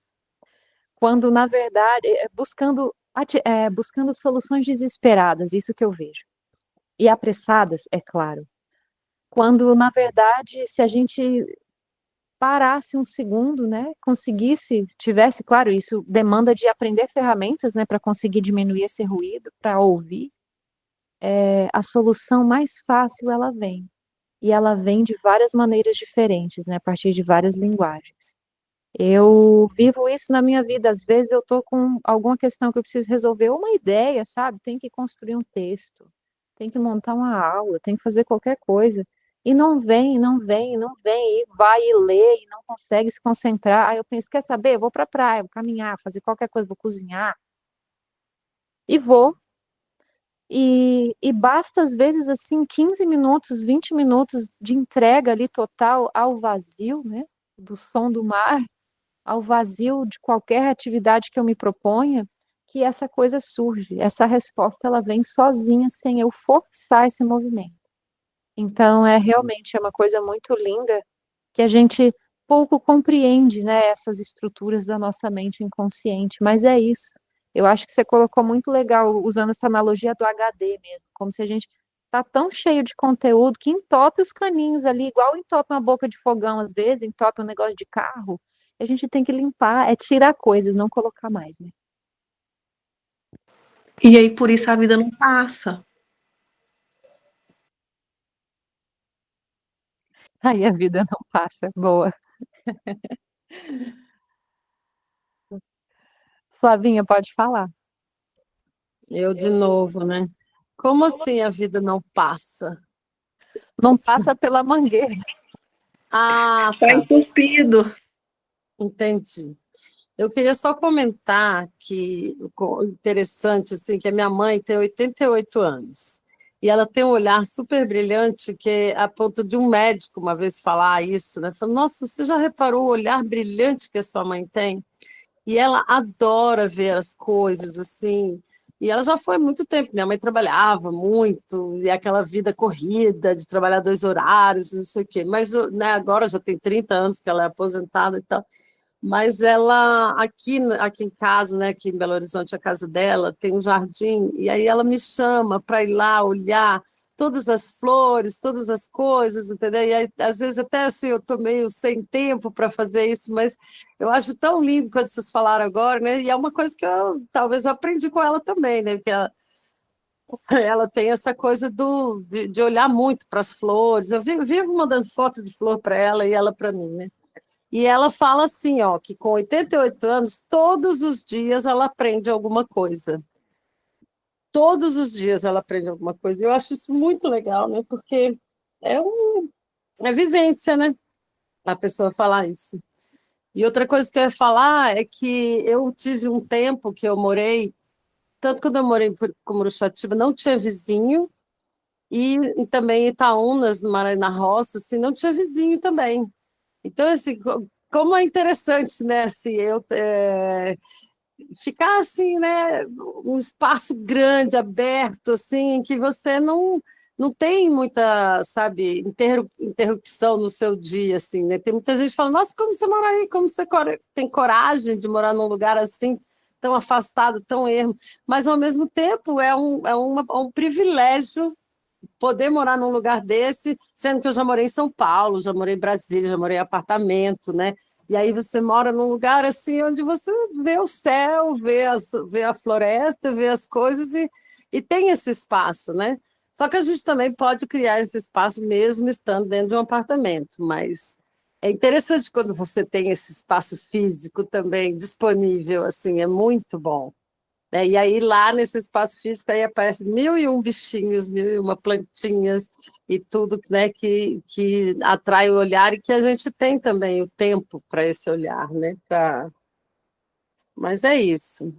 Quando na verdade buscando soluções desesperadas, isso que eu vejo. E apressadas, é claro. Quando na verdade, se a gente parasse um segundo, né, conseguisse, tivesse, claro, isso demanda de aprender ferramentas, né, para conseguir diminuir esse ruído, para ouvir, a solução mais fácil ela vem. E ela vem de várias maneiras diferentes, né, a partir de várias linguagens. Eu vivo isso na minha vida, às vezes eu tô com alguma questão que eu preciso resolver, ou uma ideia, sabe? Tem que construir um texto, tem que montar uma aula, tem que fazer qualquer coisa. E não vem, não vem, não vem, e vai e lê, e não consegue se concentrar. Aí eu penso, quer saber? Eu vou pra praia, vou caminhar, fazer qualquer coisa, vou cozinhar. E vou. E basta, às vezes, assim, 15 minutos, 20 minutos de entrega ali total ao vazio, né? Do som do mar, ao vazio de qualquer atividade que eu me proponha, que essa coisa surge, essa resposta ela vem sozinha, sem eu forçar esse movimento. Então, realmente uma coisa muito linda que a gente pouco compreende, né, essas estruturas da nossa mente inconsciente, mas é isso. Eu acho que você colocou muito legal usando essa analogia do HD mesmo, como se a gente tá tão cheio de conteúdo que entope os caninhos ali, igual entope uma boca de fogão às vezes, entope um negócio de carro. A gente tem que limpar, tirar coisas, não colocar mais, né? E aí, por isso, a vida não passa. Aí a vida não passa. Boa. Flavinha, pode falar. Eu de novo, né? Como assim a vida não passa? Não passa pela mangueira. Ah, Tá tá. entupido. Entendi. Eu queria só comentar que interessante assim que a minha mãe tem 88 anos e ela tem um olhar super brilhante que é a ponto de um médico uma vez falar isso, né? Falou, nossa, você já reparou o olhar brilhante que a sua mãe tem? E ela adora ver as coisas assim. E ela já foi há muito tempo. Minha mãe trabalhava muito, e aquela vida corrida de trabalhar 2 horários, não sei o quê. Mas né, agora já tem 30 anos que ela é aposentada e tal. Mas ela, aqui em casa, né, aqui em Belo Horizonte, a casa dela, tem um jardim, e aí ela me chama para ir lá olhar todas as flores, todas as coisas, entendeu? E aí, às vezes até assim eu estou meio sem tempo para fazer isso, mas eu acho tão lindo quando vocês falaram agora, né? E é uma coisa que eu talvez eu aprendi com ela também, né? Porque ela tem essa coisa de olhar muito para as flores. Eu vivo mandando foto de flor para ela e ela para mim, né? E ela fala assim, ó, que com 88 anos, todos os dias ela aprende alguma coisa. Todos os dias ela aprende alguma coisa. Eu acho isso muito legal, né? Porque é, é vivência, né? A pessoa falar isso. E outra coisa que eu ia falar é que eu tive um tempo que eu morei, tanto quando eu morei em Muruxatiba, não tinha vizinho, e também em Itaúnas, no Maranhão, na roça, assim, não tinha vizinho também. Então, assim, como é interessante, né? Assim, ficar assim, né, um espaço grande, aberto, assim, em que você não tem muita, sabe, interrupção no seu dia, assim, né? Tem muita gente que fala, nossa, como você mora aí? Como você tem coragem de morar num lugar assim, tão afastado, tão ermo? Mas, ao mesmo tempo, é um privilégio poder morar num lugar desse, sendo que eu já morei em São Paulo, já morei em Brasília, já morei em apartamento, né? E aí você mora num lugar assim onde você vê o céu, vê a floresta, vê as coisas e tem esse espaço, né? Só que a gente também pode criar esse espaço mesmo estando dentro de um apartamento, mas é interessante quando você tem esse espaço físico também disponível, assim, é muito bom. Né? E aí lá nesse espaço físico aí aparece mil e um bichinhos, mil e uma plantinhas e tudo, né, que atrai o olhar e que a gente tem também o tempo para esse olhar, né? Mas é isso.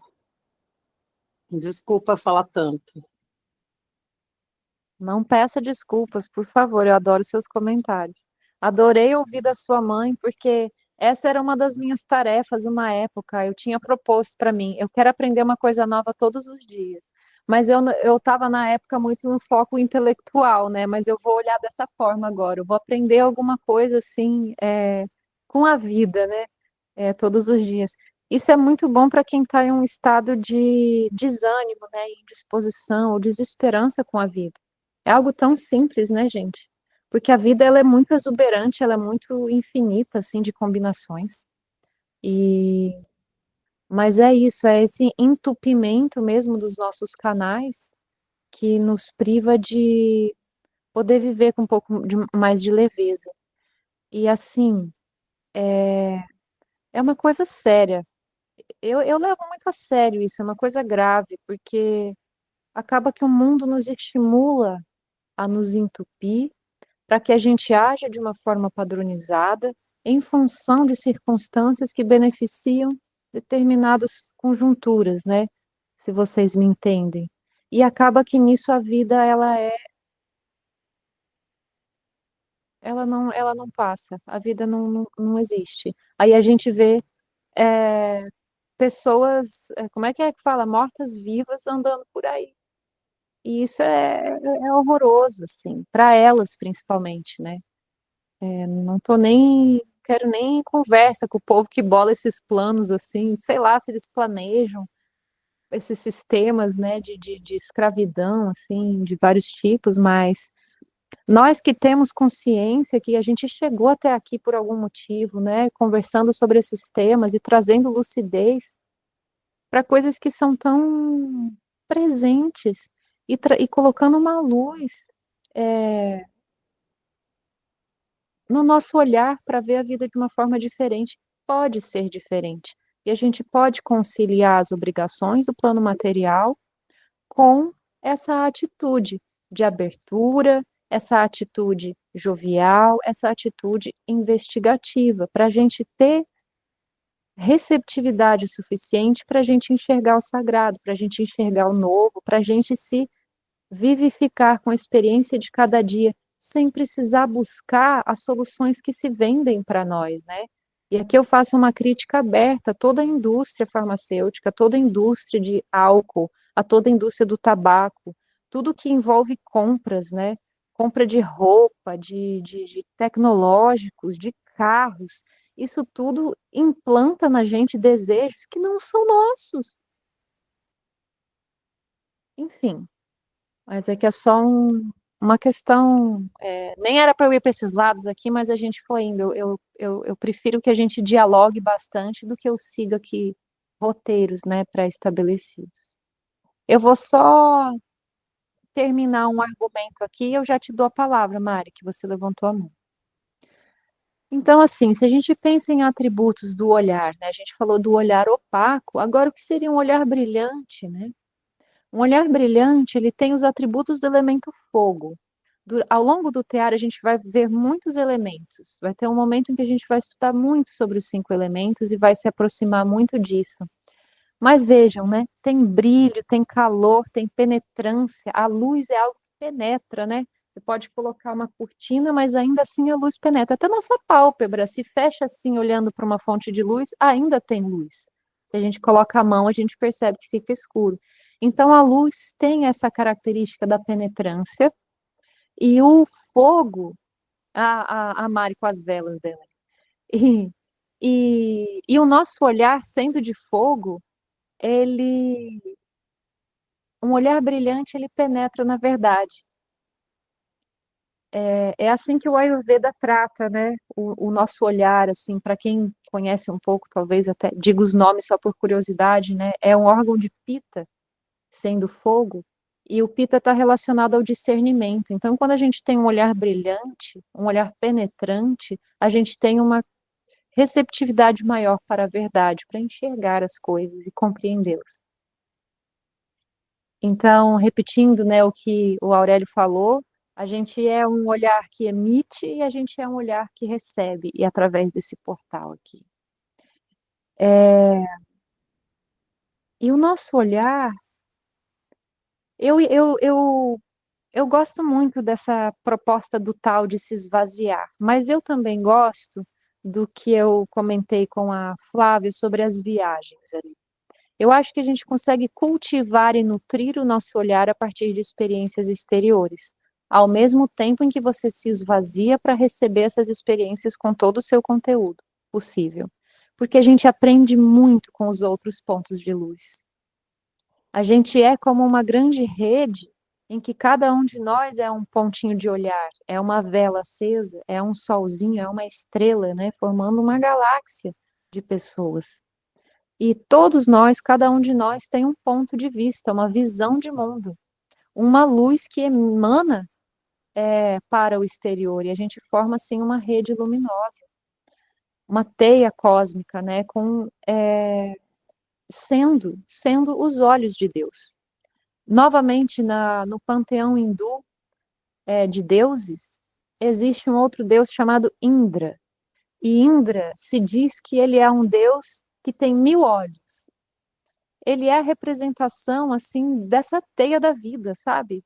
Desculpa falar tanto. Não peça desculpas, por favor, eu adoro seus comentários. Adorei ouvir da sua mãe, porque essa era uma das minhas tarefas, uma época, eu tinha proposto para mim, eu quero aprender uma coisa nova todos os dias. Mas eu estava na época muito no foco intelectual, né? Mas eu vou olhar dessa forma agora, eu vou aprender alguma coisa assim, com a vida, né? Todos os dias. Isso é muito bom para quem está em um estado de desânimo, né? Indisposição ou desesperança com a vida. É algo tão simples, né, gente? Porque a vida ela é muito exuberante, ela é muito infinita, assim, de combinações. E mas é isso, é esse entupimento mesmo dos nossos canais que nos priva de poder viver com um pouco mais de leveza. E assim, é uma coisa séria. Eu levo muito a sério isso, é uma coisa grave, porque acaba que o mundo nos estimula a nos entupir para que a gente haja de uma forma padronizada em função de circunstâncias que beneficiam determinadas conjunturas, né? Se vocês me entendem. E acaba que nisso a vida ela não passa, a vida não existe. Aí a gente vê é, pessoas, como é que fala? Mortas-vivas andando por aí. E isso é horroroso, assim, para elas principalmente, né? Não tô nem, quero nem conversa com o povo que bola esses planos, assim, sei lá se eles planejam esses sistemas, né, de escravidão, assim, de vários tipos, mas nós que temos consciência que a gente chegou até aqui por algum motivo, né, conversando sobre esses temas e trazendo lucidez para coisas que são tão presentes e colocando uma luz no nosso olhar para ver a vida de uma forma diferente, pode ser diferente. E a gente pode conciliar as obrigações do plano material com essa atitude de abertura, essa atitude jovial, essa atitude investigativa, para a gente ter receptividade suficiente para a gente enxergar o sagrado, para a gente enxergar o novo, para a gente se vivificar com a experiência de cada dia, sem precisar buscar as soluções que se vendem para nós, né? E aqui eu faço uma crítica aberta a toda a indústria farmacêutica, a toda a indústria de álcool, a toda a indústria do tabaco, tudo que envolve compras, né? Compra de roupa, de tecnológicos, de carros, isso tudo implanta na gente desejos que não são nossos. Enfim, mas é que é só uma questão, nem era para eu ir para esses lados aqui, mas a gente foi indo. Eu prefiro que a gente dialogue bastante do que eu siga aqui roteiros, né, pré-estabelecidos. Eu vou só terminar um argumento aqui e eu já te dou a palavra, Mari, que você levantou a mão. Então, assim, se a gente pensa em atributos do olhar, né, a gente falou do olhar opaco, agora o que seria um olhar brilhante, né? Um olhar brilhante, ele tem os atributos do elemento fogo. Ao longo do tear, a gente vai ver muitos elementos. Vai ter um momento em que a gente vai estudar muito sobre os 5 elementos e vai se aproximar muito disso. Mas vejam, né? Tem brilho, tem calor, tem penetrância. A luz é algo que penetra, né? Você pode colocar uma cortina, mas ainda assim a luz penetra. Até nossa pálpebra se fecha assim, olhando para uma fonte de luz, ainda tem luz. Se a gente coloca a mão, a gente percebe que fica escuro. Então, a luz tem essa característica da penetrância, e o fogo, a Mari com as velas dela, e, e o nosso olhar, sendo de fogo, ele, um olhar brilhante, ele penetra na verdade. É assim que o Ayurveda trata, né, o nosso olhar, assim, para quem conhece um pouco, talvez até diga os nomes só por curiosidade, né, é um órgão de Pitta, sendo fogo, e o Pitta está relacionado ao discernimento. Então, quando a gente tem um olhar brilhante, um olhar penetrante, a gente tem uma receptividade maior para a verdade, para enxergar as coisas e compreendê-las. Então, repetindo, né, o que o Aurélio falou, a gente é um olhar que emite e a gente é um olhar que recebe, e através desse portal aqui. E o nosso olhar, eu, eu, eu Eu gosto muito dessa proposta do tal de se esvaziar, mas eu também gosto do que eu comentei com a Flávia sobre as viagens ali. Eu acho que a gente consegue cultivar e nutrir o nosso olhar a partir de experiências exteriores, ao mesmo tempo em que você se esvazia para receber essas experiências com todo o seu conteúdo possível. Porque a gente aprende muito com os outros pontos de luz. A gente é como uma grande rede em que cada um de nós é um pontinho de olhar, é uma vela acesa, é um solzinho, é uma estrela, né, formando uma galáxia de pessoas. E todos nós, cada um de nós tem um ponto de vista, uma visão de mundo, uma luz que emana para o exterior, e a gente forma assim uma rede luminosa, uma teia cósmica, né, sendo os olhos de Deus. Novamente, no panteão hindu de deuses, existe um outro deus chamado Indra. E Indra se diz que ele é um deus que tem 1000 olhos. Ele é a representação, assim, dessa teia da vida, sabe?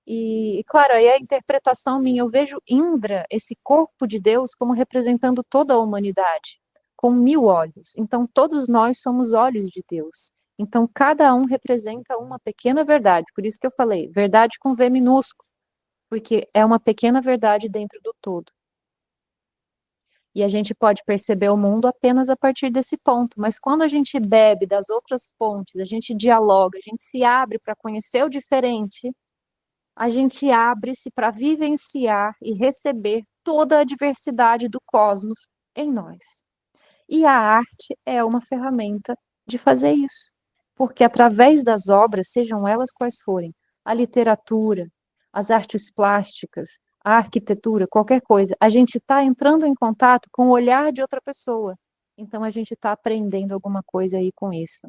E claro, aí a interpretação minha, eu vejo Indra, esse corpo de Deus, como representando toda a humanidade, com 1000 olhos. Então, todos nós somos olhos de Deus. Então, cada um representa uma pequena verdade. Por isso que eu falei, verdade com V minúsculo, porque é uma pequena verdade dentro do todo. E a gente pode perceber o mundo apenas a partir desse ponto. Mas quando a gente bebe das outras fontes, a gente dialoga, a gente se abre para conhecer o diferente, a gente abre-se para vivenciar e receber toda a diversidade do cosmos em nós. E a arte é uma ferramenta de fazer isso. Porque através das obras, sejam elas quais forem, a literatura, as artes plásticas, a arquitetura, qualquer coisa, a gente está entrando em contato com o olhar de outra pessoa. Então a gente está aprendendo alguma coisa aí com isso.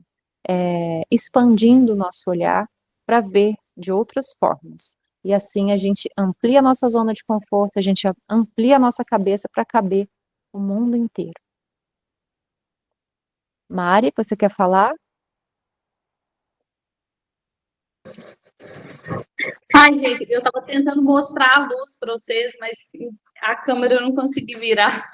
Expandindo o nosso olhar para ver de outras formas. E assim a gente amplia a nossa zona de conforto, a gente amplia a nossa cabeça para caber o mundo inteiro. Mari, você quer falar? Ai, gente, eu estava tentando mostrar a luz para vocês, mas a câmera eu não consegui virar.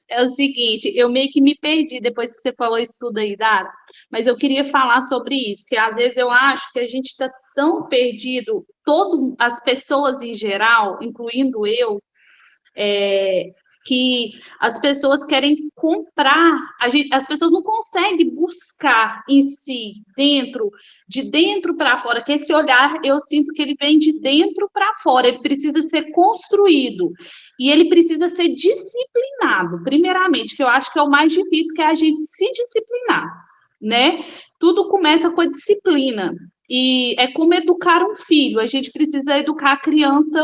É o seguinte, eu meio que me perdi depois que você falou isso tudo aí, Dara, mas eu queria falar sobre isso, que às vezes eu acho que a gente está tão perdido, todas as pessoas em geral, incluindo eu, que as pessoas querem comprar, as pessoas não conseguem buscar em si, de dentro para fora, que esse olhar, eu sinto que ele vem de dentro para fora, ele precisa ser construído, e ele precisa ser disciplinado, primeiramente, que eu acho que é o mais difícil, que é a gente se disciplinar, né? Tudo começa com a disciplina, e é como educar um filho, a gente precisa educar a criança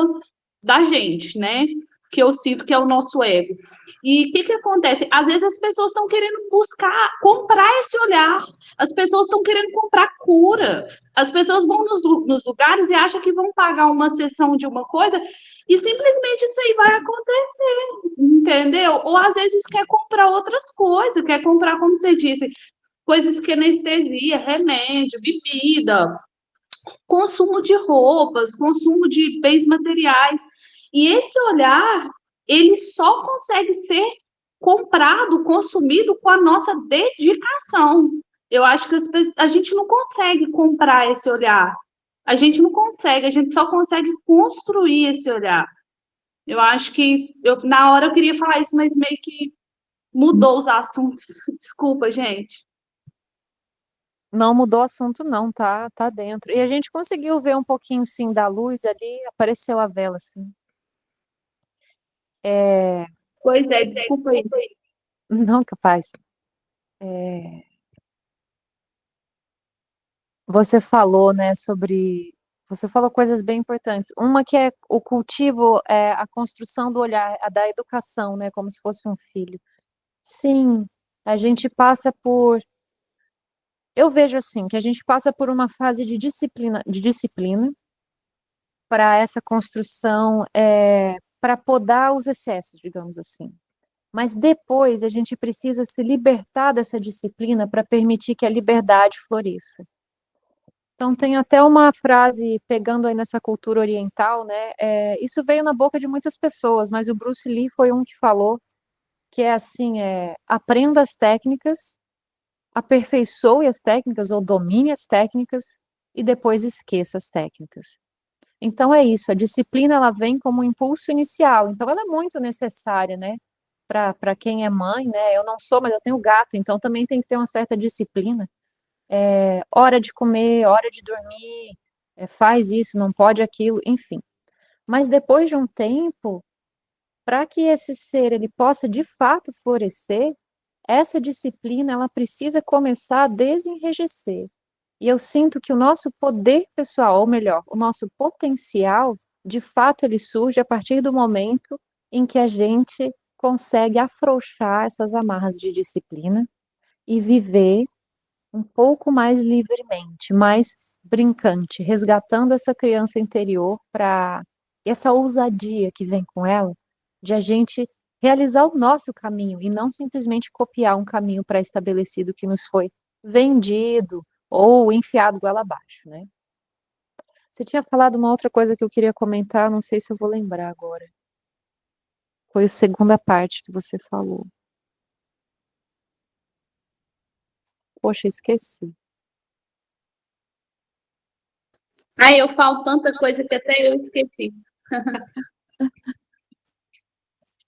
da gente, né? Que eu sinto que é o nosso ego. E o que acontece? Às vezes as pessoas estão querendo buscar, comprar esse olhar, as pessoas estão querendo comprar cura, as pessoas vão nos lugares e acham que vão pagar uma sessão de uma coisa e simplesmente isso aí vai acontecer, entendeu? Ou às vezes quer comprar outras coisas, quer comprar, como você disse, coisas que anestesia, remédio, bebida, consumo de roupas, consumo de bens materiais. E esse olhar, ele só consegue ser comprado, consumido com a nossa dedicação. Eu acho que a gente não consegue comprar esse olhar. A gente não consegue, a gente só consegue construir esse olhar. Eu acho que na hora eu queria falar isso, mas meio que mudou os assuntos. Desculpa, gente. Não mudou o assunto, não, tá dentro. E a gente conseguiu ver um pouquinho, sim, da luz ali, apareceu a vela, assim. Pois é, desculpa aí. Não, capaz. É, você falou, né, você falou coisas bem importantes. Uma que é o cultivo, a construção do olhar, a da educação, né, como se fosse um filho. Sim, a gente passa por, eu vejo assim, que a gente passa por uma fase de disciplina para essa construção, para podar os excessos, digamos assim. Mas depois a gente precisa se libertar dessa disciplina para permitir que a liberdade floresça. Então tem até uma frase pegando aí nessa cultura oriental, né? Isso veio na boca de muitas pessoas, mas o Bruce Lee foi um que falou que é assim, aprenda as técnicas, aperfeiçoe as técnicas ou domine as técnicas e depois esqueça as técnicas. Então é isso, a disciplina ela vem como um impulso inicial, então ela é muito necessária, né? Para quem é mãe, né? Eu não sou, mas eu tenho gato, então também tem que ter uma certa disciplina. Hora de comer, hora de dormir, faz isso, não pode aquilo, enfim. Mas depois de um tempo, para que esse ser ele possa de fato florescer, essa disciplina ela precisa começar a desenrijecer. E eu sinto que o nosso poder pessoal, ou melhor, o nosso potencial, de fato ele surge a partir do momento em que a gente consegue afrouxar essas amarras de disciplina e viver um pouco mais livremente, mais brincante, resgatando essa criança interior para essa ousadia que vem com ela, de a gente realizar o nosso caminho e não simplesmente copiar um caminho pré-estabelecido que nos foi vendido ou enfiado goela abaixo, né? Você tinha falado uma outra coisa que eu queria comentar, não sei se eu vou lembrar agora. Foi a segunda parte que você falou. Poxa, esqueci. Aí eu falo tanta coisa que até eu esqueci.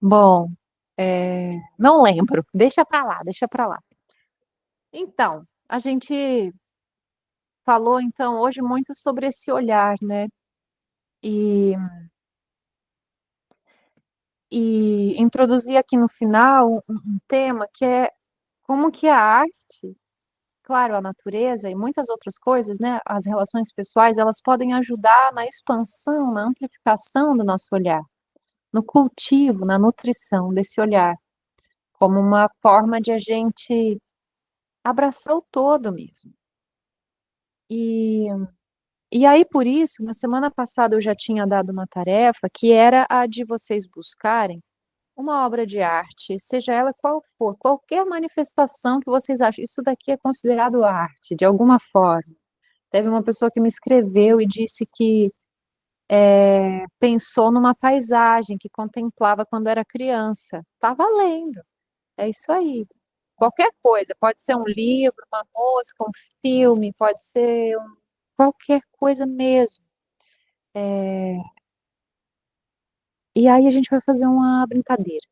Bom, não lembro. Deixa pra lá, deixa pra lá. Então, a gente falou então hoje muito sobre esse olhar, né? E, e introduzi aqui no final um tema que é como que a arte, claro, a natureza e muitas outras coisas, né? As relações pessoais, elas podem ajudar na expansão, na amplificação do nosso olhar, no cultivo, na nutrição desse olhar, como uma forma de a gente abraçar o todo mesmo. E, e aí, por isso, na semana passada eu já tinha dado uma tarefa que era a de vocês buscarem uma obra de arte, seja ela qual for, qualquer manifestação que vocês acham, isso daqui é considerado arte, de alguma forma. Teve uma pessoa que me escreveu e disse que pensou numa paisagem que contemplava quando era criança. Tá valendo, é isso aí. Qualquer coisa, pode ser um livro, uma música, um filme, pode ser qualquer coisa mesmo. E aí a gente vai fazer uma brincadeira.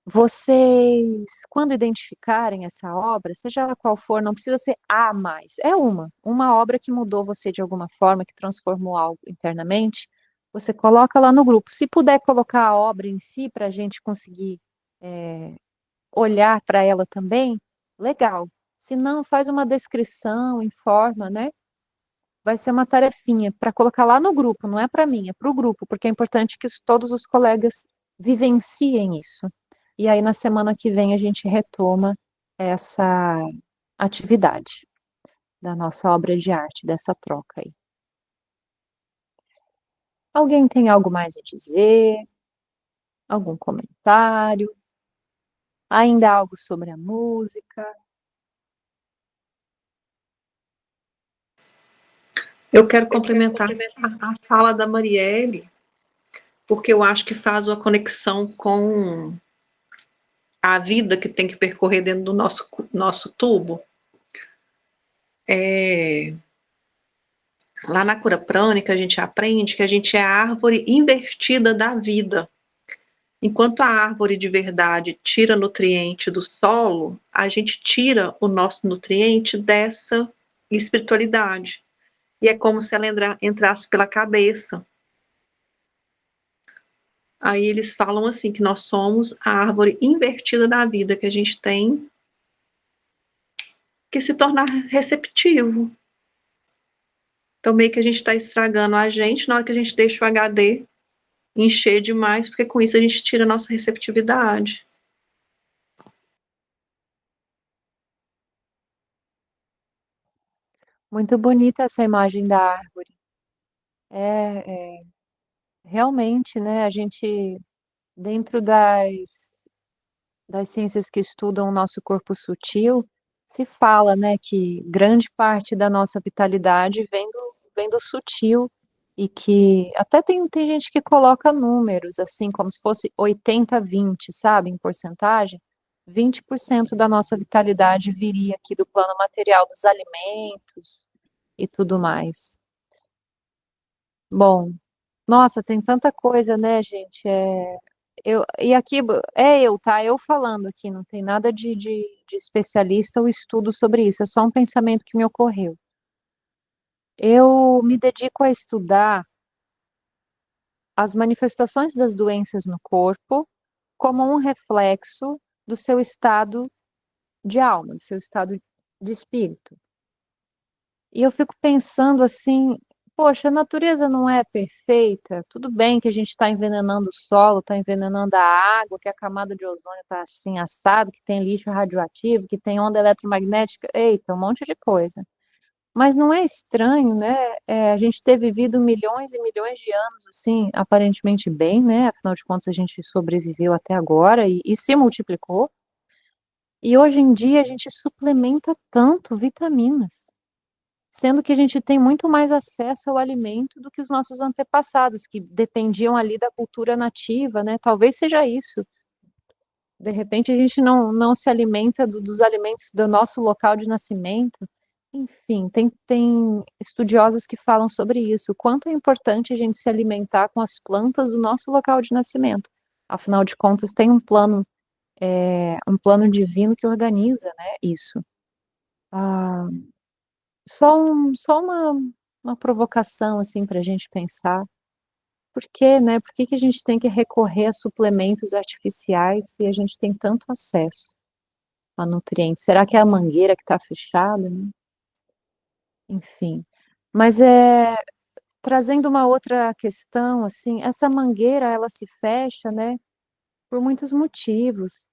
vocês, quando identificarem essa obra, seja ela qual for, não precisa ser a mais, é uma obra que mudou você de alguma forma, que transformou algo internamente, você coloca lá no grupo. Se puder colocar a obra em si, para a gente conseguir olhar para ela também, legal. Se não, faz uma descrição, informa, né? Vai ser uma tarefinha para colocar lá no grupo, não é para mim, é para o grupo, porque é importante que todos os colegas vivenciem isso. E aí, na semana que vem, a gente retoma essa atividade da nossa obra de arte, dessa troca aí. Alguém tem algo mais a dizer? Algum comentário? Ainda algo sobre a música? Eu quero complementar a fala da Marielle, porque eu acho que faz uma conexão com a vida que tem que percorrer dentro do nosso tubo. Lá na cura prânica, a gente aprende que a gente é a árvore invertida da vida. Enquanto a árvore de verdade tira nutriente do solo, a gente tira o nosso nutriente dessa espiritualidade. E é como se ela entrasse pela cabeça. Aí eles falam assim, que nós somos a árvore invertida da vida, que a gente tem que se tornar receptivo. Então, meio que a gente está estragando a gente na hora que a gente deixa o HD encher demais, porque com isso a gente tira a nossa receptividade. Muito bonita essa imagem da árvore. Realmente, né, a gente, dentro das ciências que estudam o nosso corpo sutil, se fala, né, que grande parte da nossa vitalidade vem do sutil e que até tem gente que coloca números, assim, como se fosse 80-20, sabe, em porcentagem. 20% da nossa vitalidade viria aqui do plano material dos alimentos e tudo mais. Bom, nossa, tem tanta coisa, né, gente? E aqui é eu, tá? Eu falando aqui, não tem nada de especialista ou estudo sobre isso, é só um pensamento que me ocorreu. Eu me dedico a estudar as manifestações das doenças no corpo como um reflexo do seu estado de alma, do seu estado de espírito. E eu fico pensando assim, poxa, a natureza não é perfeita. Tudo bem que a gente está envenenando o solo, está envenenando a água, que a camada de ozônio está assim assado, que tem lixo radioativo, que tem onda eletromagnética, eita, um monte de coisa. Mas não é estranho, né? A gente ter vivido milhões e milhões de anos assim, aparentemente bem, né? Afinal de contas, a gente sobreviveu até agora e se multiplicou. E hoje em dia a gente suplementa tanto vitaminas, sendo que a gente tem muito mais acesso ao alimento do que os nossos antepassados, que dependiam ali da cultura nativa, né? Talvez seja isso. De repente a gente não se alimenta dos alimentos do nosso local de nascimento. Enfim, tem estudiosos que falam sobre isso, o quanto é importante a gente se alimentar com as plantas do nosso local de nascimento. Afinal de contas, tem um plano divino que organiza, né, isso. Ah, só uma provocação, assim, para a gente pensar. Por quê, né? Por que que a gente tem que recorrer a suplementos artificiais se a gente tem tanto acesso a nutrientes? Será que é a mangueira que está fechada, né? Enfim. Mas trazendo uma outra questão, assim, essa mangueira, ela se fecha, né, por muitos motivos.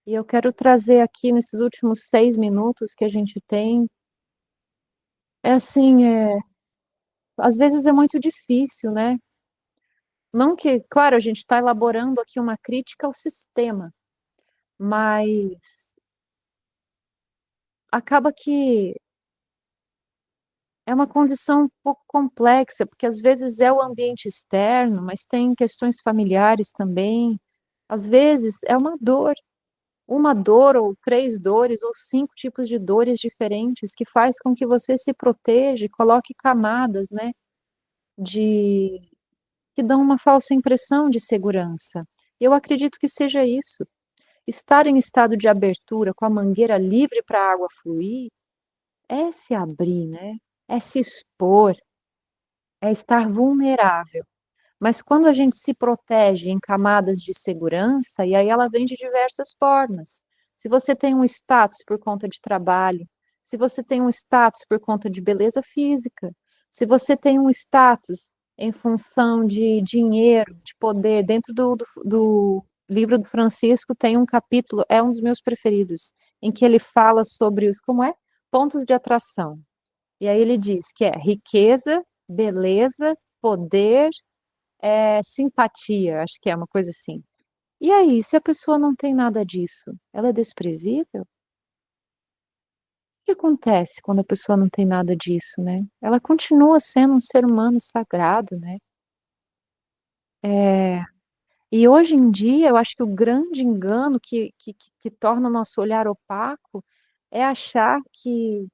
E eu quero trazer aqui, nesses últimos 6 minutos que a gente tem, assim, às vezes é muito difícil, né? Não que, claro, a gente está elaborando aqui uma crítica ao sistema, mas acaba que é uma condição um pouco complexa, porque às vezes é o ambiente externo, mas tem questões familiares também. Às vezes é uma dor ou 3 dores ou 5 tipos de dores diferentes que faz com que você se proteja e coloque camadas, né, de que dão uma falsa impressão de segurança. Eu acredito que seja isso. Estar em estado de abertura, com a mangueira livre para a água fluir, é se abrir, né? É se expor, é estar vulnerável. Mas quando a gente se protege em camadas de segurança, e aí ela vem de diversas formas. Se você tem um status por conta de trabalho, se você tem um status por conta de beleza física, se você tem um status em função de dinheiro, de poder, dentro do livro do Francisco tem um capítulo, é um dos meus preferidos, em que ele fala sobre os, como é? Pontos de atração. E aí ele diz que é riqueza, beleza, poder, simpatia, acho que é uma coisa assim. E aí, se a pessoa não tem nada disso, ela é desprezível? O que acontece quando a pessoa não tem nada disso, né? Ela continua sendo um ser humano sagrado, né? E hoje em dia, eu acho que o grande engano que torna o nosso olhar opaco é achar que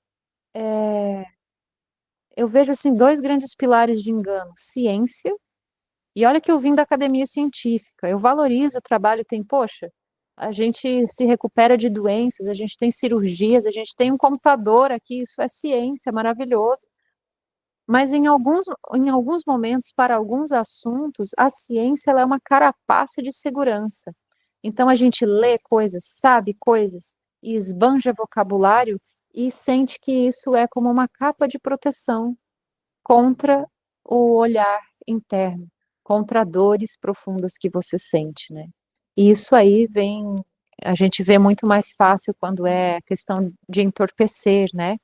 eu vejo assim dois grandes pilares de engano: ciência. E olha que eu vim da academia científica, eu valorizo o trabalho, tem, poxa, a gente se recupera de doenças, a gente tem cirurgias, a gente tem um computador aqui, isso é ciência, maravilhoso. Mas em alguns momentos, para alguns assuntos, a ciência ela é uma carapaça de segurança. Então a gente lê coisas, sabe coisas, e esbanja vocabulário e sente que isso é como uma capa de proteção contra o olhar interno, contra dores profundas que você sente, né? E isso aí a gente vê muito mais fácil quando é questão de entorpecer, né?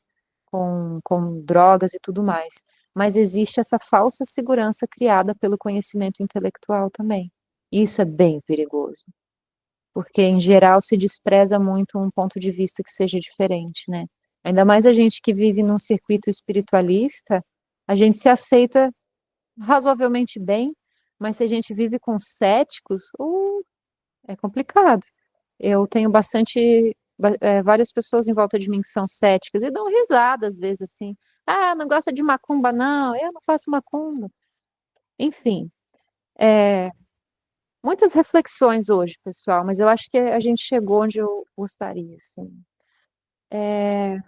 Com drogas e tudo mais. Mas existe essa falsa segurança criada pelo conhecimento intelectual também. E isso é bem perigoso, porque em geral se despreza muito um ponto de vista que seja diferente, né? Ainda mais a gente que vive num circuito espiritualista, a gente se aceita razoavelmente bem, mas se a gente vive com céticos, é complicado. Eu tenho várias pessoas em volta de mim que são céticas e dão risada às vezes assim. Ah, não gosta de macumba, não, eu não faço macumba. Enfim, é, muitas reflexões hoje, pessoal, mas eu acho que a gente chegou onde eu gostaria, assim.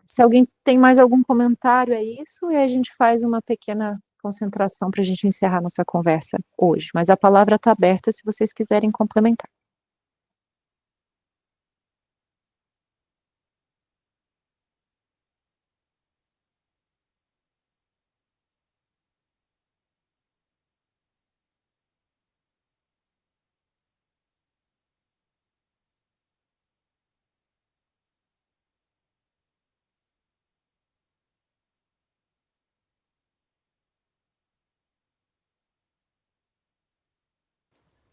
Se alguém tem mais algum comentário a isso, e a gente faz uma pequena concentração para a gente encerrar nossa conversa hoje. Mas a palavra está aberta se vocês quiserem complementar.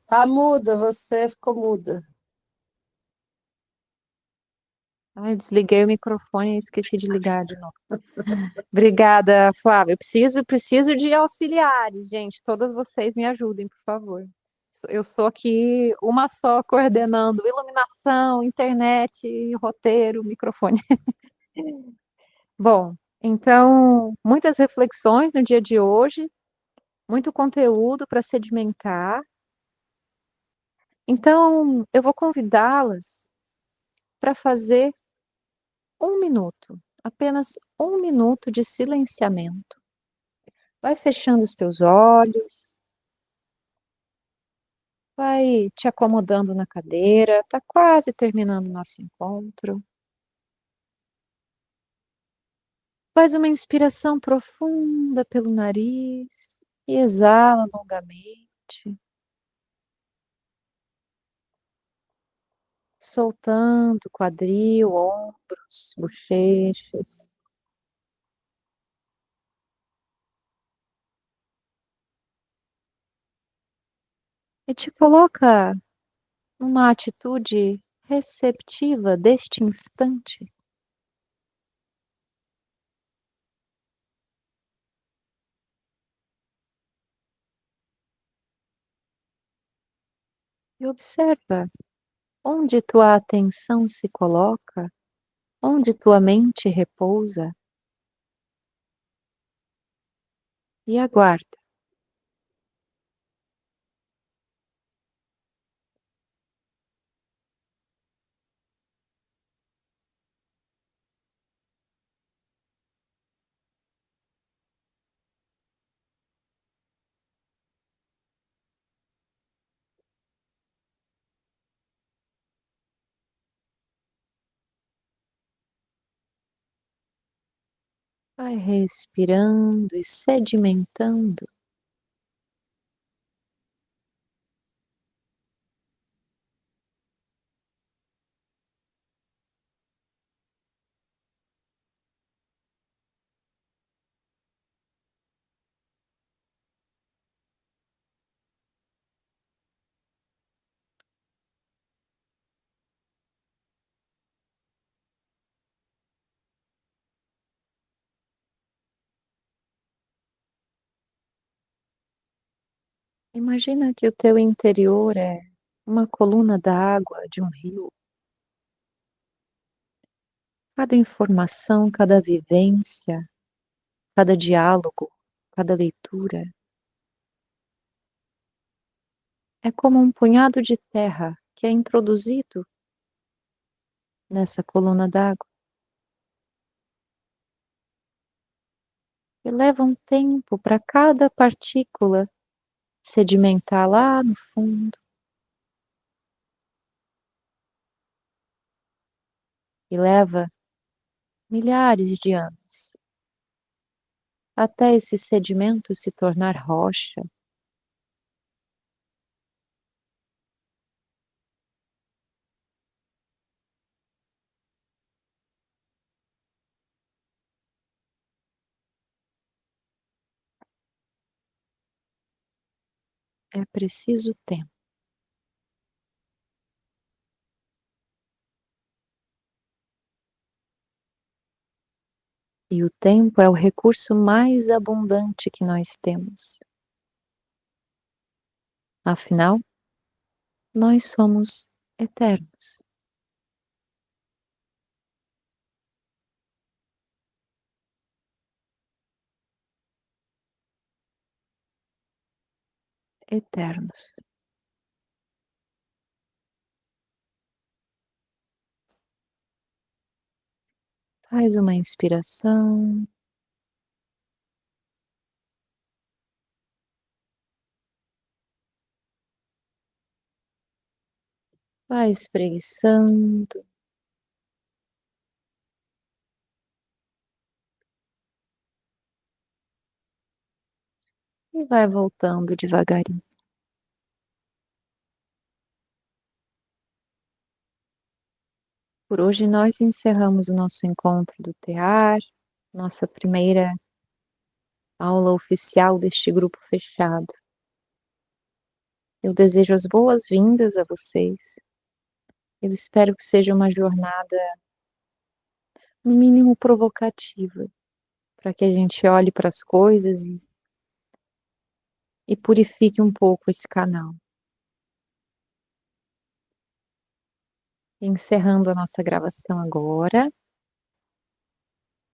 Tá muda, você ficou muda. Ai, eu desliguei o microfone e esqueci de ligar de novo. Obrigada, Flávia. Eu preciso de auxiliares, gente. Todas vocês me ajudem, por favor. Eu sou aqui uma só coordenando iluminação, internet, roteiro, microfone. Bom, então, muitas reflexões no dia de hoje, muito conteúdo para sedimentar. Então, eu vou convidá-las para fazer 1 minuto, apenas 1 minuto de silenciamento. Vai fechando os teus olhos, vai te acomodando na cadeira, está quase terminando o nosso encontro. Faz uma inspiração profunda pelo nariz e exala longamente, soltando quadril, ombros, bochechas. E te coloca numa atitude receptiva deste instante. E observa onde tua atenção se coloca, onde tua mente repousa. E aguarda. Vai respirando e sedimentando. Imagina que o teu interior é uma coluna d'água de um rio. Cada informação, cada vivência, cada diálogo, cada leitura é como um punhado de terra que é introduzido nessa coluna d'água e leva um tempo para cada partícula sedimentar lá no fundo e leva milhares de anos até esse sedimento se tornar rocha. É preciso tempo. E o tempo é o recurso mais abundante que nós temos. Afinal, nós somos eternos. Eternos. Faz uma inspiração. Vai espreguiçando. E vai voltando devagarinho. Por hoje nós encerramos o nosso encontro do TEAR, nossa primeira aula oficial deste grupo fechado. Eu desejo as boas-vindas a vocês. Eu espero que seja uma jornada, no mínimo, provocativa, para que a gente olhe para as coisas e purifique um pouco esse canal. Encerrando a nossa gravação agora.